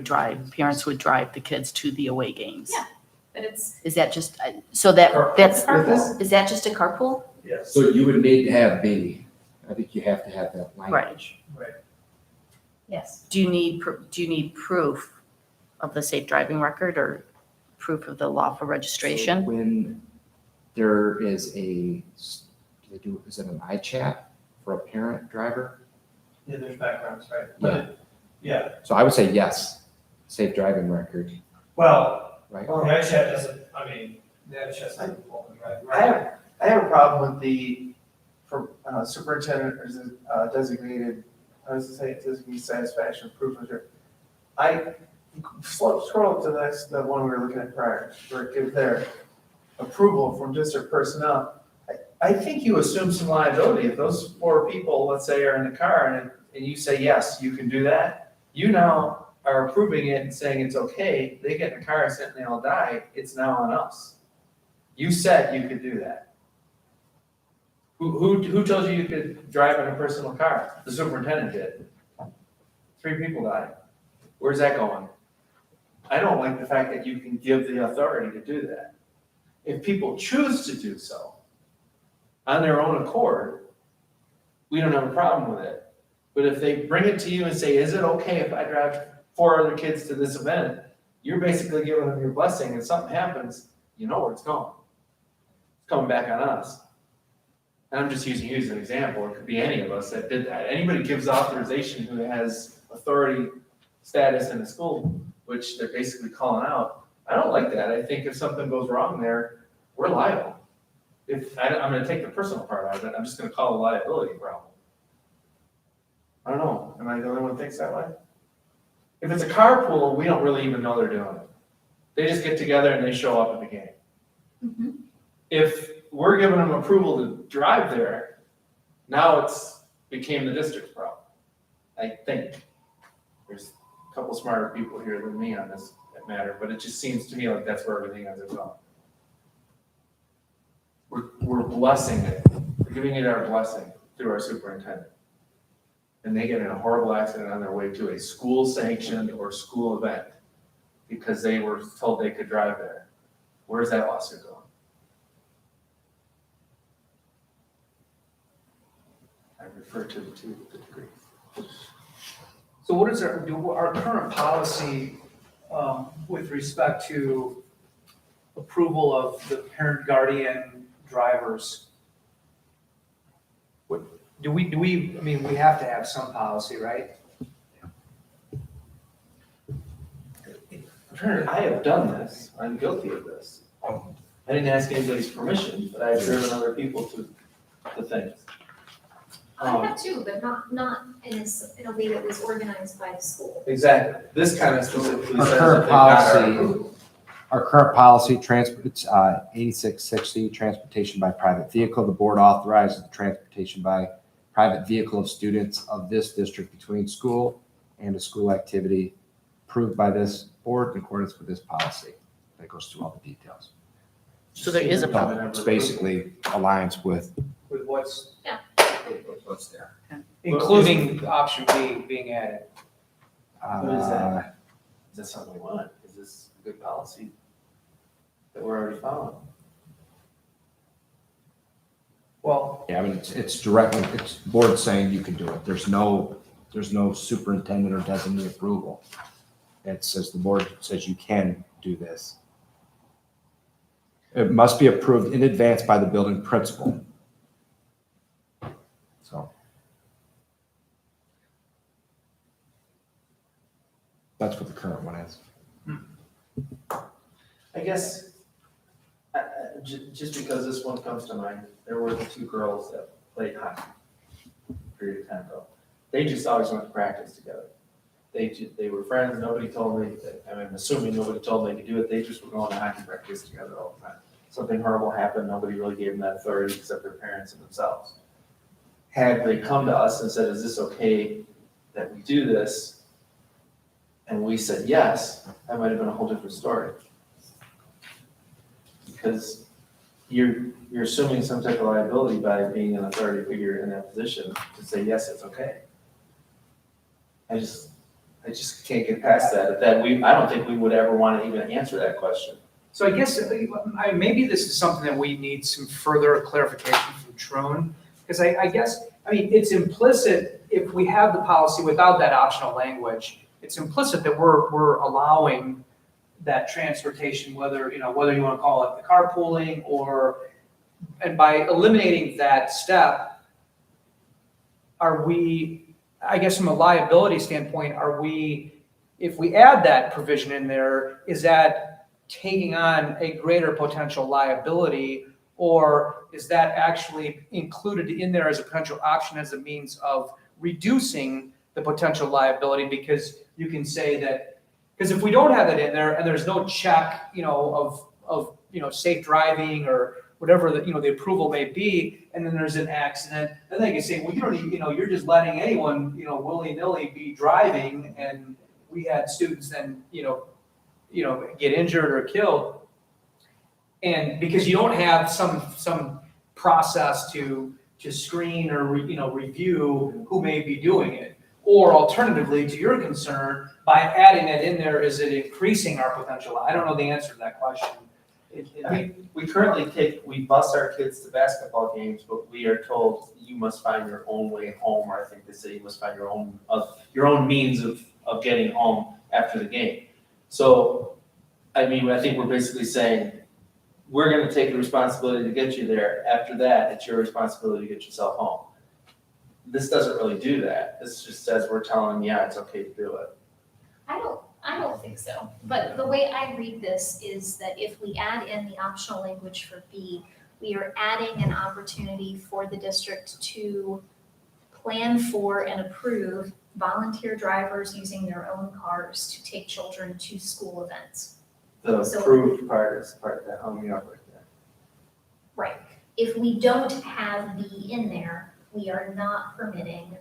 would drive the kids to the away games. Yeah. But it's, Is that just, so that's, Carpool. is that just a carpool? Yes. so you would need to have B. I think you have to have that language. yes. Do you need proof of the safe driving record or proof of the lawful So registration? when there is is it an iChat for a parent driver? Yeah, there's backgrounds, right? But yeah, So I would say yes, safe driving record, well, right? the iChat doesn't, the iChat's not involved, right? I have a problem with for superintendent or designated, how does it say, designated satisfaction proof of it. Scroll up to the one we were looking at prior, where it gives their approval from district personnel. I think you assume some liability. If those 4 people, let's say, are in the car and you say, yes, you can do that, you now are approving it and saying it's okay, they get in the car and they all die, it's now on us. You said you could do that. Who told you you could drive in a personal car? The superintendent did. 3 people died. Where's that going? I don't like the fact that you can give the authority to do that. If people choose to do so on their own accord, we don't have a problem with it. But if they bring it to you and say, is it okay if I drive 4 other kids to this event? You're basically giving them your blessing, and something happens, you know where it's going. It's coming back on us. And I'm just using you as an example. It could be any of us that did that. Anybody gives authorization who has authority status in a school, which they're basically calling out. I don't like that. I think if something goes wrong there, we're liable. I'm gonna take the personal part out of it, I'm just gonna call it a liability problem. I don't know, am I the only one who thinks that way? If it's a carpool, we don't really even know they're doing it. They just get together and they show up at the game. Mhm. If we're giving them approval to drive there, now it's became the district's problem. I think. There's a couple smarter people here than me on this matter, but it just seems to me like that's where everything ends up going. We're blessing it, we're giving it our blessing through our superintendent. And they get in a horrible accident on their way to a school sanctioned or school event because they were told they could drive there. Where's that lawsuit going? I refer to the two degrees. So what is our current policy with respect to approval of the parent guardian drivers? Do we, I mean, we have to have some policy, right? I have done this, I'm guilty of this. I didn't ask anybody's permission, but I've driven other people to things. I have too, but not in a way that was organized by the school. Exactly, this kind of specifically Our says current that they got our policy- approval. Our current policy, it's 8660, transportation by private vehicle. The board authorizes the transportation by private vehicle of students of this district between school and a school activity approved by this board in accordance with this policy. That goes through all the details. So there is a problem. It's basically aligns with With what's, what's there. including option B being added. What is that? Is that something we want? Is this a good policy that we're already following? Well, Yeah, I mean, it's directly, it's board saying you can do it. There's no superintendent or designee approval. It says the board says you can do this. It must be approved in advance by the building principal. So. That's what the current one is. I guess, just because this one comes to mind, there were the 2 girls that played hockey a period of time ago. They just always went to practice together. They were friends, nobody told me, I'm assuming nobody told them they could do it, they just were going to hockey practice together all the time. Something horrible happened, nobody really gave them that authority except their parents and themselves. Had they come to us and said, is this okay that we do this? And we said yes, that might have been a whole different story. Because you're assuming some type of liability by being an authority figure in that position to say, yes, it's okay. I just can't get past that. I don't think we would ever want to even answer that question. so I guess, maybe this is something that we need some further clarification from Trone. Because I guess, it's implicit, if we have the policy without that optional language, it's implicit that we're allowing that transportation, whether you want to call it the carpooling and by eliminating that step, are we, I guess from a liability standpoint, if we add that provision in there, is that taking on a greater potential liability? Or is that actually included in there as a potential option as a means of reducing the potential liability? Because you can say that, because if we don't have that in there and there's no check, of safe driving or whatever the approval may be, and then there's an accident, then they can say, well, you don't even, you're just letting anyone, willy-nilly be driving, and we had students then, get injured or killed. And because you don't have some process to screen or review who may be doing it. Or alternatively, to your concern, by adding that in there, is it increasing our potential? I don't know the answer to that question. We currently we bus our kids to basketball games, but we are told you must find your own way home, or I think they say you must find your own means of getting home after the game. So, I mean, I think we're basically saying, we're gonna take the responsibility to get you there. After that, it's your responsibility to get yourself home. This doesn't really do that. This just says we're telling them, yeah, it's okay to do it. I don't think so. But the way I read this is that if we add in the optional language for B, we are adding an opportunity for the district to plan for and approve volunteer drivers using their own cars to take children to school events. The So- approved part is part that hung me up right there. Right. If we don't have B in there, we are not permitting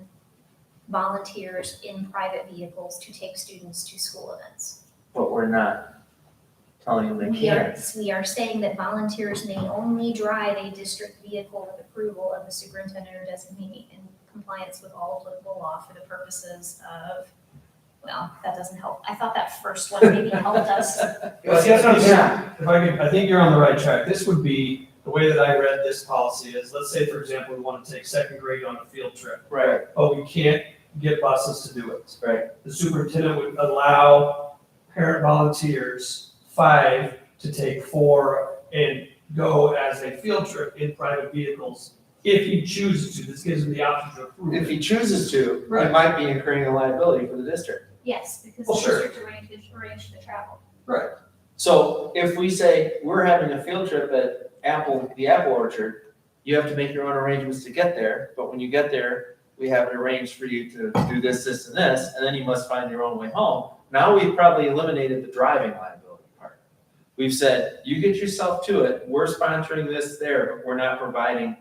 volunteers in private vehicles to take students to school events. But we're not telling them they can't. We are saying that volunteers may only drive a district vehicle with approval of the superintendent or designee in compliance with all applicable law for the purposes of, well, that doesn't help. I thought that first one maybe helped us. Well, see, that's what I'm saying. If I could, I think you're on the right track. This would be, the way that I read this policy is, let's say, for example, we want to take second grade on a field trip, Right, but we can't get buses to do it. right. The superintendent would allow parent volunteers 5 to take 4 and go as a field trip in private vehicles if he chooses to. This gives him the option to approve If it. he chooses to, he Right. might be incurring a liability for the district. Yes, because Well, the sure. district arranged the travel. So if we say, we're having a field trip at the apple orchard, you have to make your own arrangements to get there, but when you get there, we have it arranged for you to do this, and this, and then you must find your own way home. Now we've probably eliminated the driving liability part. We've said, you get yourself to it, we're sponsoring this there, but we're not providing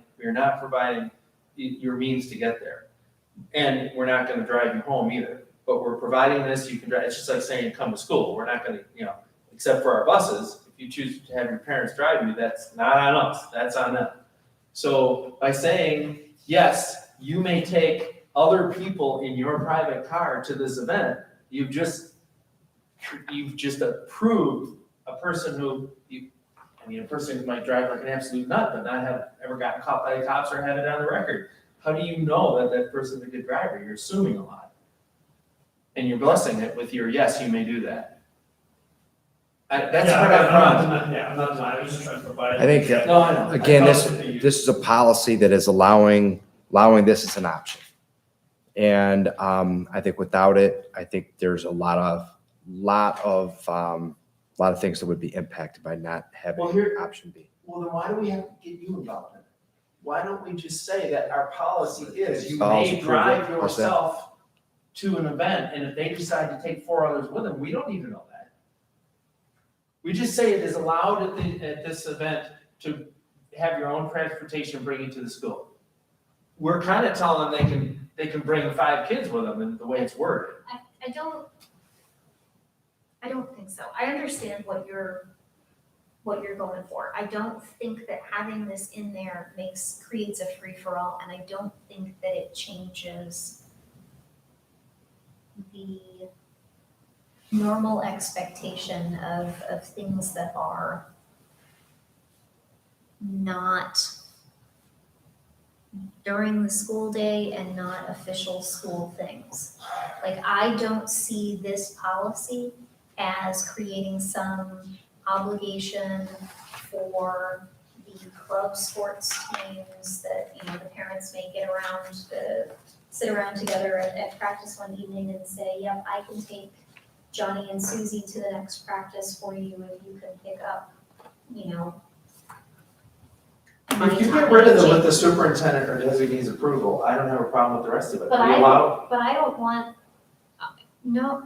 your means to get there. And we're not gonna drive you home either, but we're providing this, you can drive, it's just like saying, come to school, we're not gonna, except for our buses, if you choose to have your parents drive you, that's not on us, that's on them. So by saying, yes, you may take other people in your private car to this event, you've just approved a person who, a person who might drive like an absolute nut, but not have ever gotten caught by the cops or had it on the record. How do you know that that person's a good driver? You're assuming a lot. And you're blessing it with your, yes, you may do that. That's Yeah, what I'm I've not run. denying, yeah, I'm not denying, I was just trying to provide. I think, No, I know. again, I this, thought it would be- this is a policy that is allowing this as an option. And I think without it, I think there's a lot of things that would be impacted by not having Well, here- option B. Well, then why do we have to get you involved in it? Why don't we just say that our policy is you Follows may approval. drive What's that? yourself to an event, and if they decide to take 4 others with them, we don't need to know that. We just say it is allowed at this event to have your own transportation, bring you to the school. We're kind of telling them they can bring 5 kids with them in the way it's worded. I don't think so. I understand what you're going for. I don't think that having this in there creates a free-for-all, and I don't think that it changes the normal expectation of things that are not during the school day and not official school things. Like, I don't see this policy as creating some obligation for the club sports teams that, the parents may sit around together at practice one evening and say, yep, I can take Johnny and Susie to the next practice for you if you can pick up, my If you time get rid of and them with change. the superintendent or designee's approval, I don't have a problem with the rest of it. But We allow, But I don't want, no.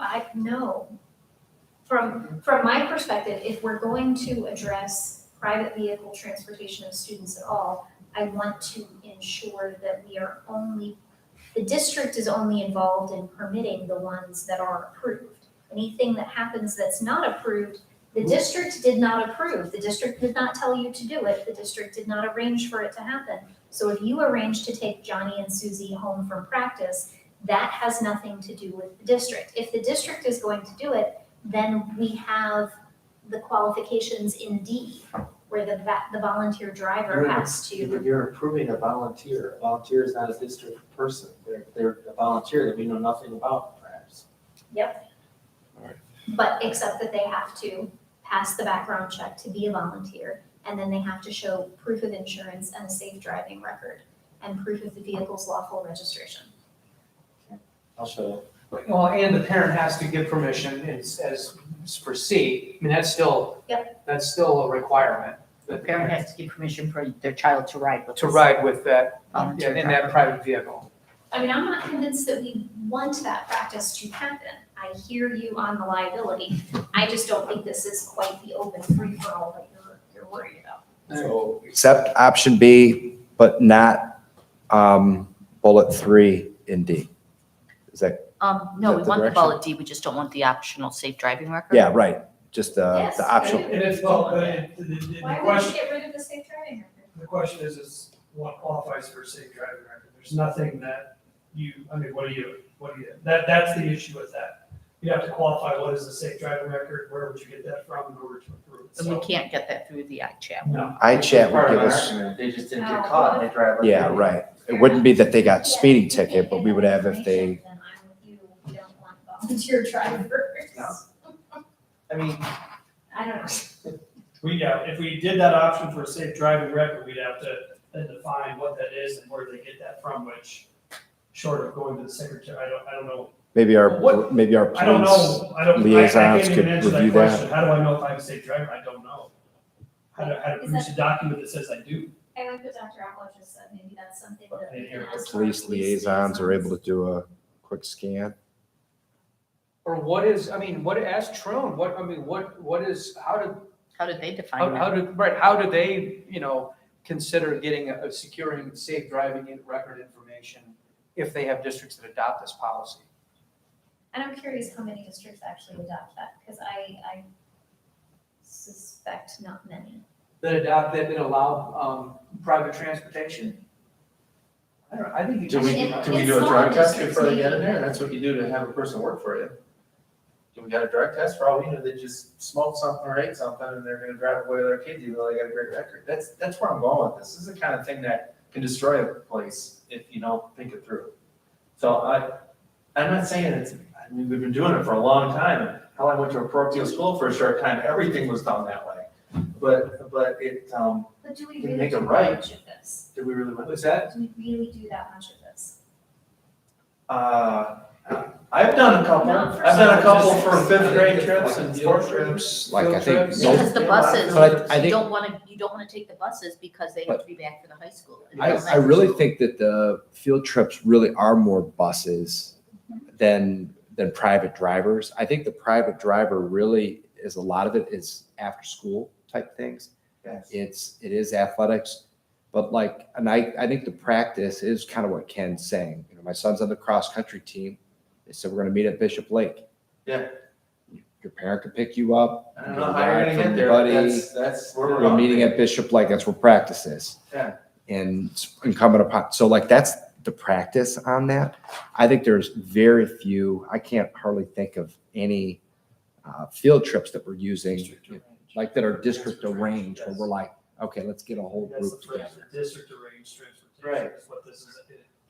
From my perspective, if we're going to address private vehicle transportation of students at all, I want to ensure that the district is only involved in permitting the ones that are approved. Anything that happens that's not approved, the district did not approve. The district did not tell you to do it. The district did not arrange for it to happen. So if you arrange to take Johnny and Susie home from practice, that has nothing to do with the district. If the district is going to do it, then we have the qualifications in D, where the volunteer driver has Yeah, but to. you're approving a volunteer. A volunteer is not a district person. They're a volunteer that we know nothing about, perhaps. Yep. Alright. But except that they have to pass the background check to be a volunteer, and then they have to show proof of insurance and a safe driving record, and proof of the vehicle's lawful registration. I'll show Well, and the parent has to give permission as for C. I mean, that's still. Yep. That's still a requirement. The parent has to give permission for their child to ride with To us. ride with that, Volunteer in that driver. private vehicle. I mean, I'm not convinced that we want that practice to happen. I hear you on the liability. I just don't think this is quite the open free-for-all that you're worried about. So accept option B, but not bullet 3 in D. Is that, No, Is we that the want the direction? bullet D, we just don't want the optional safe driving record. yeah, right, just Yes, the optional. And it's, well, the Why would you question, get rid of the safe driving record? the question is what qualifies for a safe driving record? There's nothing that what do you, that's the issue with that. You have to qualify what is a safe driving record, where would you get that from in order to approve it? And we So, can't get that through the iChat. no. iChat Part would of give my us, argument. They just didn't Oh, get caught and they drive like. yeah, idiots. right. It wouldn't be that they got speeding ticket, but we would have if they, Then I'm with you, we don't want volunteer drivers. No. I mean, I don't know. If we did that option for a safe driving record, we'd have to then define what that is and where they get that from, which, short of going to the secretary, I don't know. maybe our What- police I don't know, I liaisons can't even could answer that review that. question. How do I know if I'm a safe driver? I don't know. How to Is produce a document that says I do. I like what Dr. Apple just said, maybe that's something that we can The ask. our police liaisons are able to do a quick scan. Or what is, ask Trone, what is, How did they define that? how do they, consider getting securing safe driving record information if they have districts that adopt this policy? And I'm curious how many districts actually adopt that, because I suspect not many. That allow, private transportation? I don't know, I think. do we, It- do we it's do a small drug test districts, before they get in maybe. there? That's what you do to have a person work for you. Do we got a drug test? For all we know, they just smoked something or ate something and they're gonna drive away with their kids even though they got a great record. That's where I'm going with this. This is the kind of thing that can destroy a place if you don't think it through. So I'm not saying we've been doing it for a long time. Hell, I went to a parochial school for a short time. Everything was done that way. But it, But do we You really make do it that right. much of this? did we really win? What's that? Do we really do that much of this? I've done a couple. Not for I've done a couple some for fifth grade Like trips and fourth trips. Like, I field think trips. those- Because the buses, But I you think- don't want to take the buses because they have to be back for the high school. I really think that the field trips really are more buses than private drivers. I think the private driver really is, a lot of it is after school type things. Yes. It is athletics, but I think the practice is kind of what Ken's saying. My son's on the cross country team. They said, we're gonna meet at Bishop Lake. Yeah. Your parent can pick you up. I you don't get know a how you're ride gonna from get your there. buddy. That's where we're We're going. meeting at Bishop Lake. That's where practice is. Yeah. And it's incumbent upon, so that's the practice on that. I think there's very few, I can't hardly think of any field trips that we're using, like that are district arranged, where we're like, okay, let's get a whole That's group the phrase, together. the district arranged transportation Right. is what this is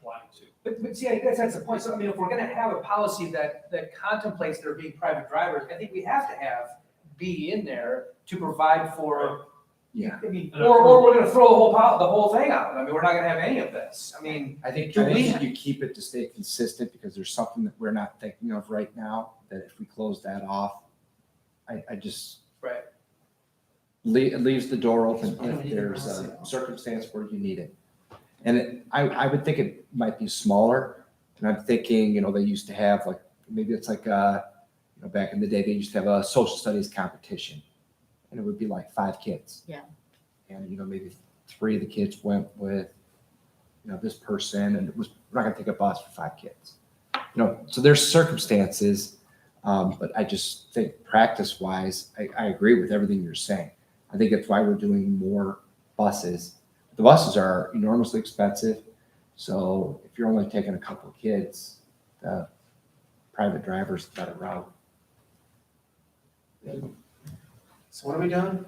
applying to. But see, I guess that's the point. So, if we're gonna have a policy that contemplates there being private drivers, I think we have to have B in there to provide for. Yeah. Or we're gonna throw the whole thing out. We're not gonna have any of this. I think Do we- you keep it to stay consistent, because there's something that we're not thinking of right now, that if we close that off, I just. Right. It leaves the door open if there's a circumstance where you need it. And I would think it might be smaller, and I'm thinking, they used to have maybe it's back in the day, they used to have a social studies competition, and it would be like 5 kids. Yeah. And, maybe 3 of the kids went with, this person, and we're not gonna take a bus for 5 kids. So there's circumstances, but I just think practice-wise, I agree with everything you're saying. I think that's why we're doing more buses. The buses are enormously expensive, so if you're only taking a couple of kids, the private driver's the better route. So what are we doing?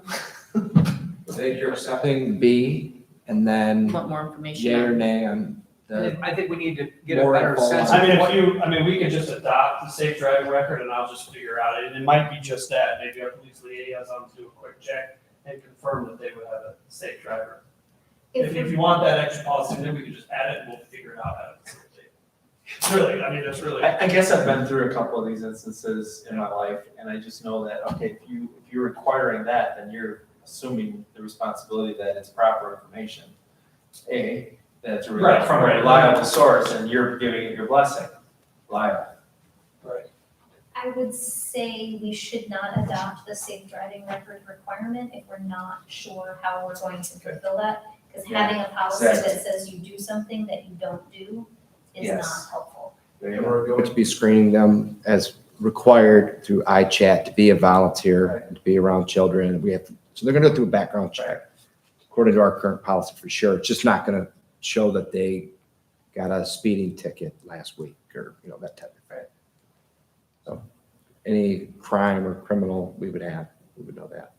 I think you're accepting B and then Want more information? yay or on- nay on the, I think we need to get a More better info sense on- of I mean, what. we could just adopt the safe driving record and I'll just figure out, and it might be just that, maybe our police liaisons do a quick check and confirm that they would have a safe driver. If you want that extra policy, then we can just add it and we'll figure it out how to facilitate. Really, I mean, that's really. I guess I've been through a couple of these instances in my life, and I just know that, okay, if you're requiring that, then you're assuming the responsibility that it's proper information. A, that it's Right, from a right. reliable source, and you're giving it your blessing. Reliable. Right. I would say we should not adopt the safe driving record requirement if we're not sure how we're going to fulfill that. Because Yeah, having a policy exactly. that says you do something that you don't do is Yes. not helpful. going to be screening them as required through iChat to be a volunteer, and to be around children. So they're going to go through a background check according to our current policy for sure. It's just not going to show that they got a speeding ticket last week or, that type of thing. So any crime or criminal we would know that.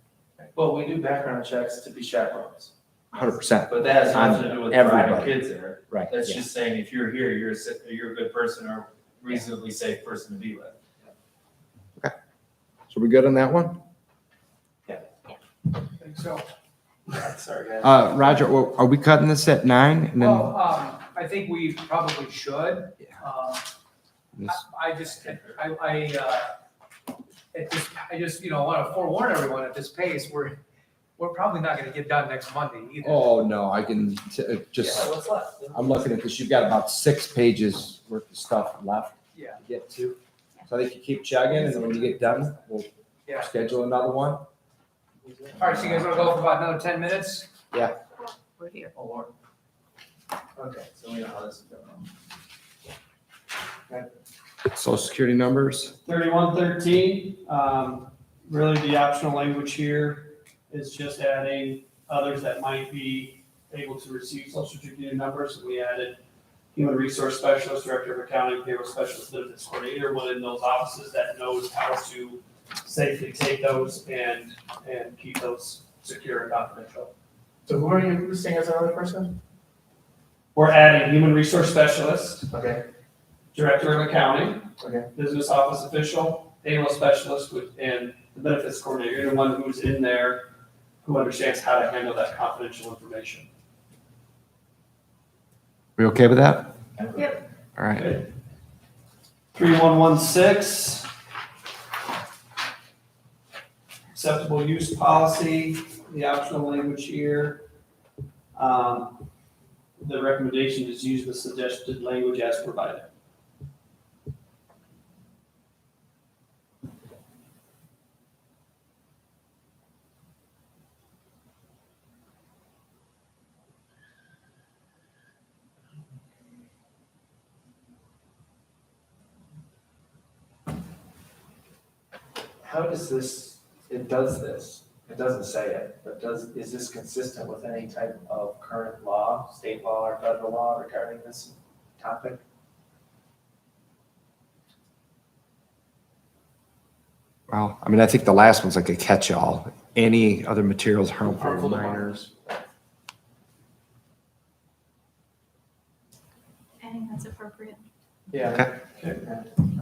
Well, we do background checks to be chaperones, 100%. but that has nothing to do with driving Everybody. kids there. Right. That's yeah. just saying, if you're here, you're a good person or reasonably safe person to be with. So we good on that one? I think so. Sorry, guys. Roger, are we cutting this at 9? And then Well, I think we probably should. this- I just, want to forewarn everyone at this pace, we're probably not going to get done next Monday either. Oh, no, I can just, Yeah, what's left? I'm looking at this. You've got about 6 pages worth of stuff left Yeah, to get to. So I think you keep chugging, and then when you get done, we'll yeah. schedule another one. All right, so you guys want to go for about another 10 minutes? We're here. Oh, Lord. Okay, so we know how this is going. Social security numbers. 3113, really the optional language here is just adding others that might be able to receive social security numbers. And we added human resource specialist, director of accounting, payroll specialist, benefits coordinator, one in those offices that knows how to safely take those and keep those secure and confidential. So who are you listing as another person? We're adding human resource specialist, Okay, director of accounting, okay. business office official, payroll specialist, and the benefits coordinator. You're the one who's in there who understands how to handle that confidential information. We okay with that? Yep. All right. Okay. 3116. Acceptable use policy, the optional language here. The recommendation is use the suggested language as provided. How does this, it doesn't say it, but is this consistent with any type of current law, state law or federal law regarding this topic? Well, I mean, I think the last one's like a catch-all. Any other materials harmful to Harmful to minors. I think that's appropriate. Yeah. Okay. I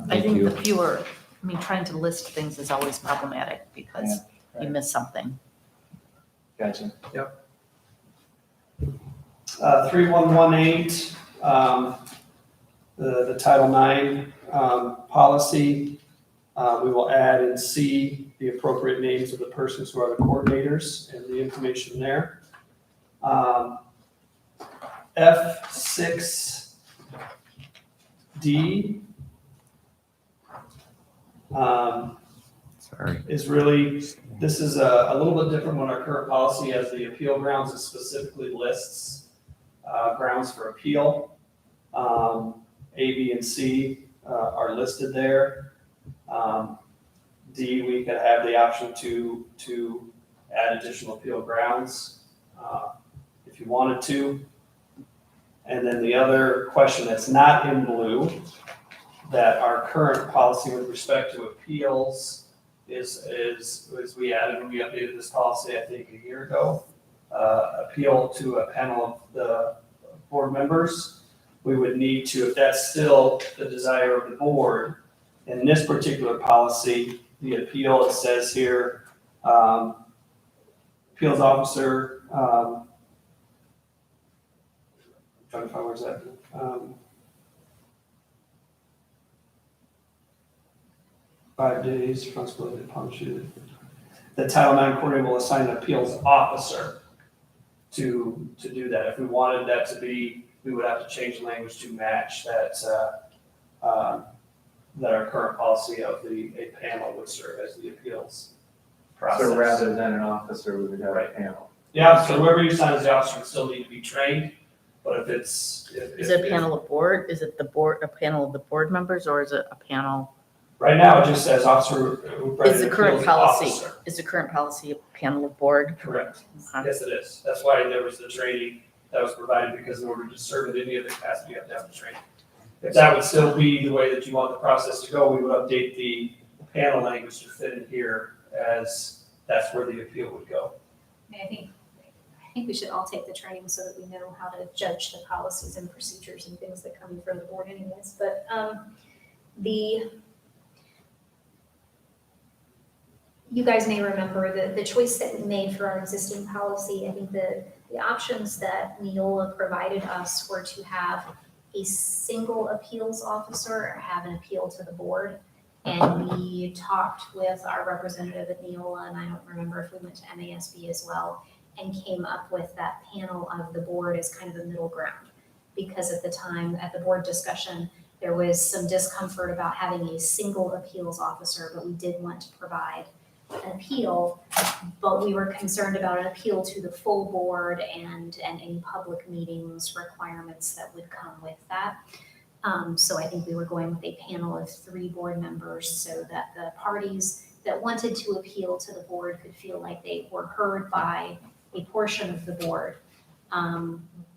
Thank think you. the fewer, trying to list things is always problematic because you miss something. Gotcha. 3118, the Title IX policy, we will add in C the appropriate names of the persons who are the coordinators and the information there. F6D Sorry. is really, this is a little bit different when our current policy as the appeal grounds. It specifically lists grounds for appeal. A, B, and C are listed there. D, we could have the option to add additional appeal grounds if you wanted to. And then the other question that's not in blue, that our current policy with respect to appeals is we added, when we updated this policy, I think a year ago, appeal to a panel of the board members. We would need to, if that's still the desire of the board, in this particular policy, the appeal, it says here, appeals officer, trying to find where's that? 5 days, responsibility to punish it. The Title IX coordinator will assign an appeals officer to do that. If we wanted that to be, we would have to change the language to match that, that our current policy of a panel would serve as the appeals process. So rather than an officer, we would have a Right. panel. The officer, whoever you assign as the officer would still need to be trained, but if it's. Is it a panel of board? Is it the board, a panel of the board members, or is it a panel? Right now, it just says officer. Is the current appeals policy, officer. is the current policy a panel of board? Correct. Okay. Yes, it is. That's why there was the training that was provided, because in order to serve in any other capacity, you have to have the training. If that would still be the way that you want the process to go, we would update the panel language to fit in here, as that's where the appeal would go. I think we should all take the training so that we know how to judge the policies and procedures and things that come from the board anyways. But you guys may remember the choice that we made for our existing policy. I think the options that Neola provided us were to have a single appeals officer or have an appeal to the board. And we talked with our representative at Neola, and I don't remember if we went to MASB as well, and came up with that panel of the board as kind of the middle ground. Because at the time, at the board discussion, there was some discomfort about having a single appeals officer, but we did want to provide an appeal, but we were concerned about an appeal to the full board and any public meetings requirements that would come with that. So I think we were going with a panel of 3 board members so that the parties that wanted to appeal to the board could feel like they were heard by a portion of the board,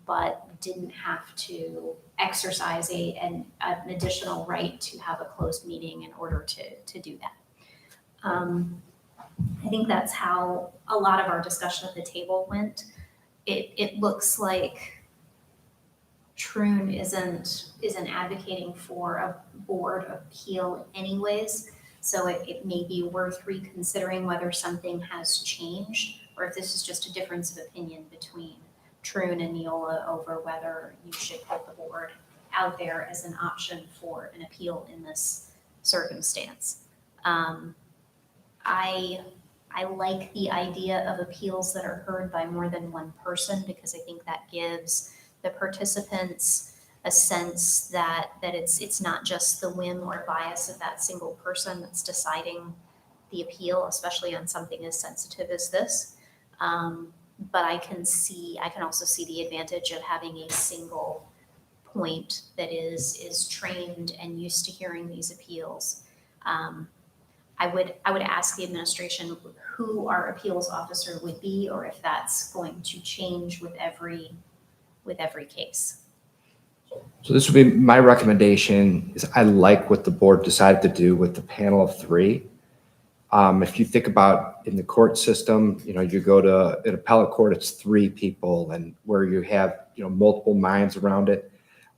but didn't have to exercise an additional right to have a closed meeting in order to do that. I think that's how a lot of our discussion at the table went. It looks like Troon isn't advocating for a board appeal anyways, so it may be worth reconsidering whether something has changed or if this is just a difference of opinion between Troon and Neola over whether you should put the board out there as an option for an appeal in this circumstance. I like the idea of appeals that are heard by more than one person, because I think that gives the participants a sense that it's not just the whim or bias of that single person that's deciding the appeal, especially on something as sensitive as this. But I can also see the advantage of having a single point that is trained and used to hearing these appeals. I would ask the administration who our appeals officer would be, or if that's going to change with every case. So this would be my recommendation. Is I like what the board decided to do with the panel of 3. If you think about in the court system, you go to an appellate court, it's 3 people, and where you have multiple minds around it.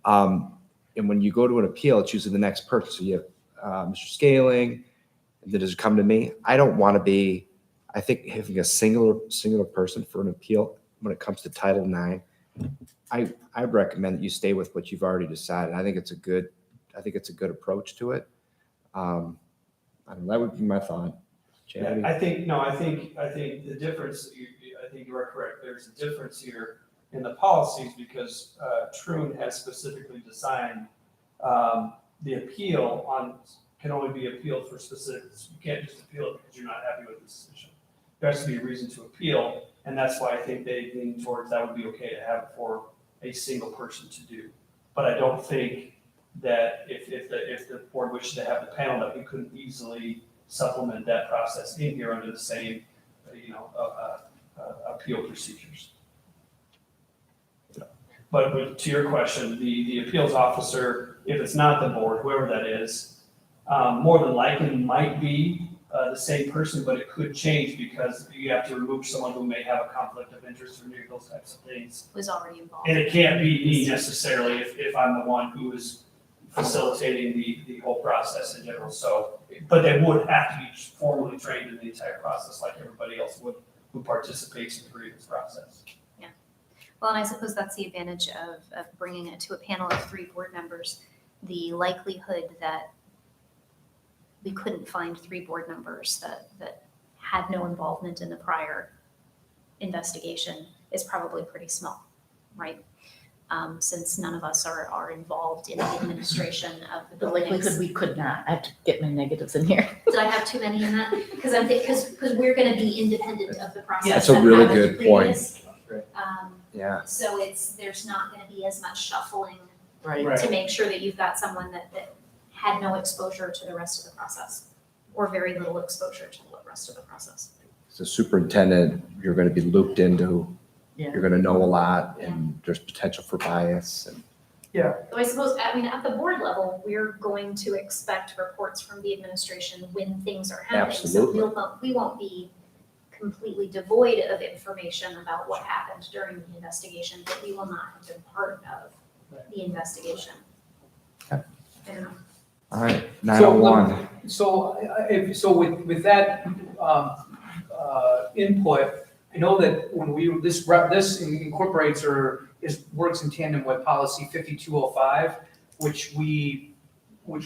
And when you go to an appeal, it's usually the next person. So you have Mr. Scaling, and then does it come to me? I don't want to be. I think having a singular person for an appeal when it comes to Title IX, I recommend that you stay with what you've already decided. I think it's a good approach to it. That would be my thought. Yeah, I think the difference, I think you are correct. There's a difference here in the policies because Troon has specifically designed the appeal can only be appealed for specifics. You can't just appeal it because you're not happy with the decision. There has to be a reason to appeal, and that's why I think they lean towards that would be okay to have for a single person to do. But I don't think that if the board wishes to have the panel, that we couldn't easily supplement that process in here under the same, appeal procedures. But to your question, the appeals officer, if it's not the board, whoever that is, more than likely might be the same person, but it could change because you have to remove someone who may have a conflict of interest or those types of things. Was already involved. And it can't be me necessarily if I'm the one who is facilitating the whole process in general, so, but they would have to be formally trained in the entire process like everybody else would, who participates in the grievance process. Well, and I suppose that's the advantage of bringing it to a panel of 3 board members. The likelihood that we couldn't find 3 board members that had no involvement in the prior investigation is probably pretty small, right? Since none of us are involved in the administration of the The buildings. likelihood we could not. I have to get my negatives in here. Did I have too many in that? Because we're gonna be independent of the process. That's a that really happened good point. previous. Right. Yeah. So there's not gonna be as much shuffling Right. to make sure that you've got someone that had no exposure to the rest of the process, or very little exposure to the rest of the process. As a superintendent, you're going to be looped into, Yeah. you're going to know a lot, and there's potential for bias. And So I suppose, at the board level, we're going to expect reports from the administration when things are happening. Absolutely. So we won't be completely devoid of information about what happened during the investigation, but we will not have been part of the investigation. Okay. I don't know. all right, 901. So with that input, I know that when this incorporates or works in tandem with policy 5205, which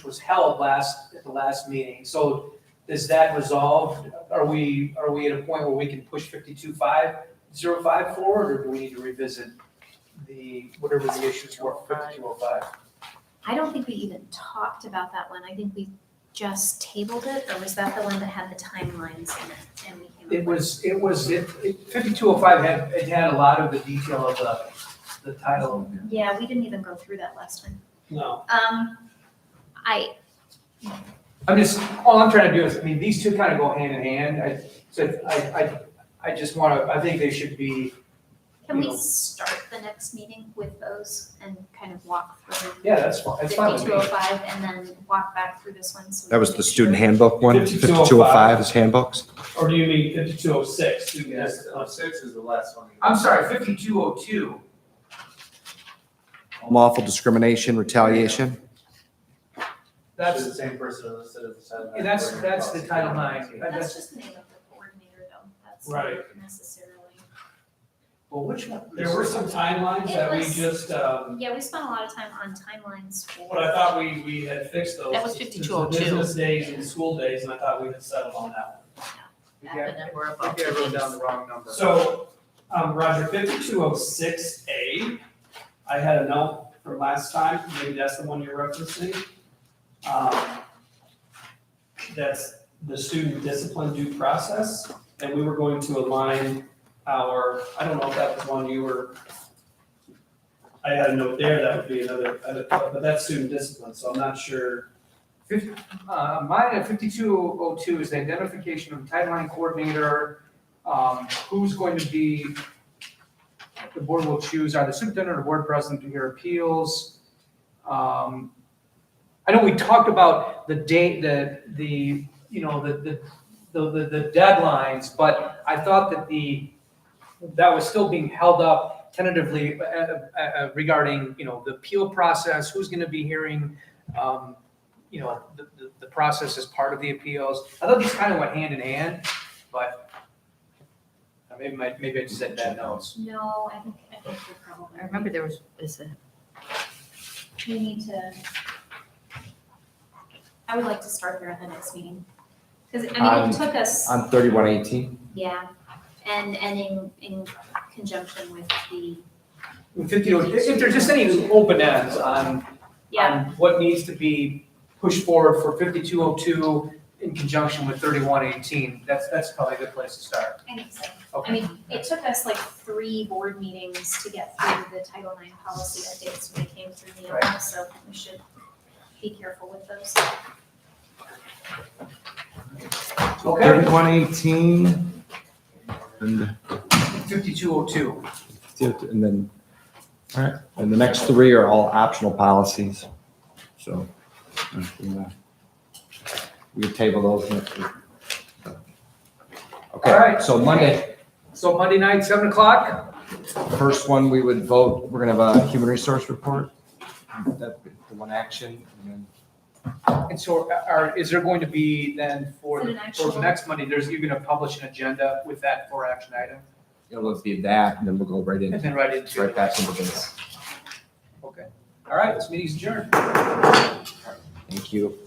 was held at the last meeting. So is that resolved? Are we at a point where we can push 52505 forward, or do we need to revisit whatever the issues were for 5205? I don't think we even talked about that one. I think we just tabled it, or was that the one that had the timelines in it? And we came up It with- was 5205 had a lot of the detail of the title. Yeah, we didn't even go through that last time. No. All I'm trying to do is, these two kind of go hand in hand. I just want to, I think they should be, Can we You know. start the next meeting with those and kind of walk through yeah, that's fine, that's fine with me. 5205 and then walk back through this one? So we That was can the make student sure- handbook one, 5205 is handbooks? Or do you mean 5206? Yes, 6 is the last one. I'm sorry, 5202. Unlawful discrimination, retaliation. Should That's, the same person listed as the Title IX. that's coordinator the policy. Title IX. That's just the name of the coordinator though. That's Right. not necessarily. well, which one? There were some timelines that we It was- just, Yeah, we spent a lot of time on timelines for. but I thought we had fixed those. That was to 5202. Business days and school days, and I thought we had settled on that one. And then we're about Maybe I to wrote down the wrong number. So, Roger, 5206A, I had a note from last time, maybe that's the one you're referencing. That's the student discipline due process, and we were going to align I don't know if that was one you were, I had a note there, that would be another, but that's student discipline, so I'm not sure. Mine at 5202 is the identification of Title IX coordinator, who's going to be, the board will choose either superintendent or board president to hear appeals. I know we talked about the date, the deadlines, but I thought that was still being held up tentatively regarding, the appeal process, who's gonna be hearing, the process as part of the appeals. I thought these kind of went hand in hand, but maybe I just said bad notes. No, I think you're probably. I remember there was, We need to, I would like to start there at the next meeting. Because, it took us, On 3118? yeah, and in conjunction with the, 52, if there's just any open ends on what needs to be pushed forward for 5202 in conjunction with 3118, that's probably a good place to start. I think so. Okay. It took us like 3 board meetings to get through the Title IX policy updates when they came through the office, so we should be careful with those. Okay. 3118, and 5202. and then, all right, and the next 3 are all optional policies. So we can table those next week. Okay, right. so Monday, So Monday night, 7 o'clock? first one we would vote, we're gonna have a human resource report. That's the one action, and then And so is there going to be then for Is it the, an for the actual- next Monday, you're gonna publish an agenda with that 4 action item? it'll be that, and then we'll go right And into, then right into. right back into this. Okay. All right, this meeting's adjourned. Thank you.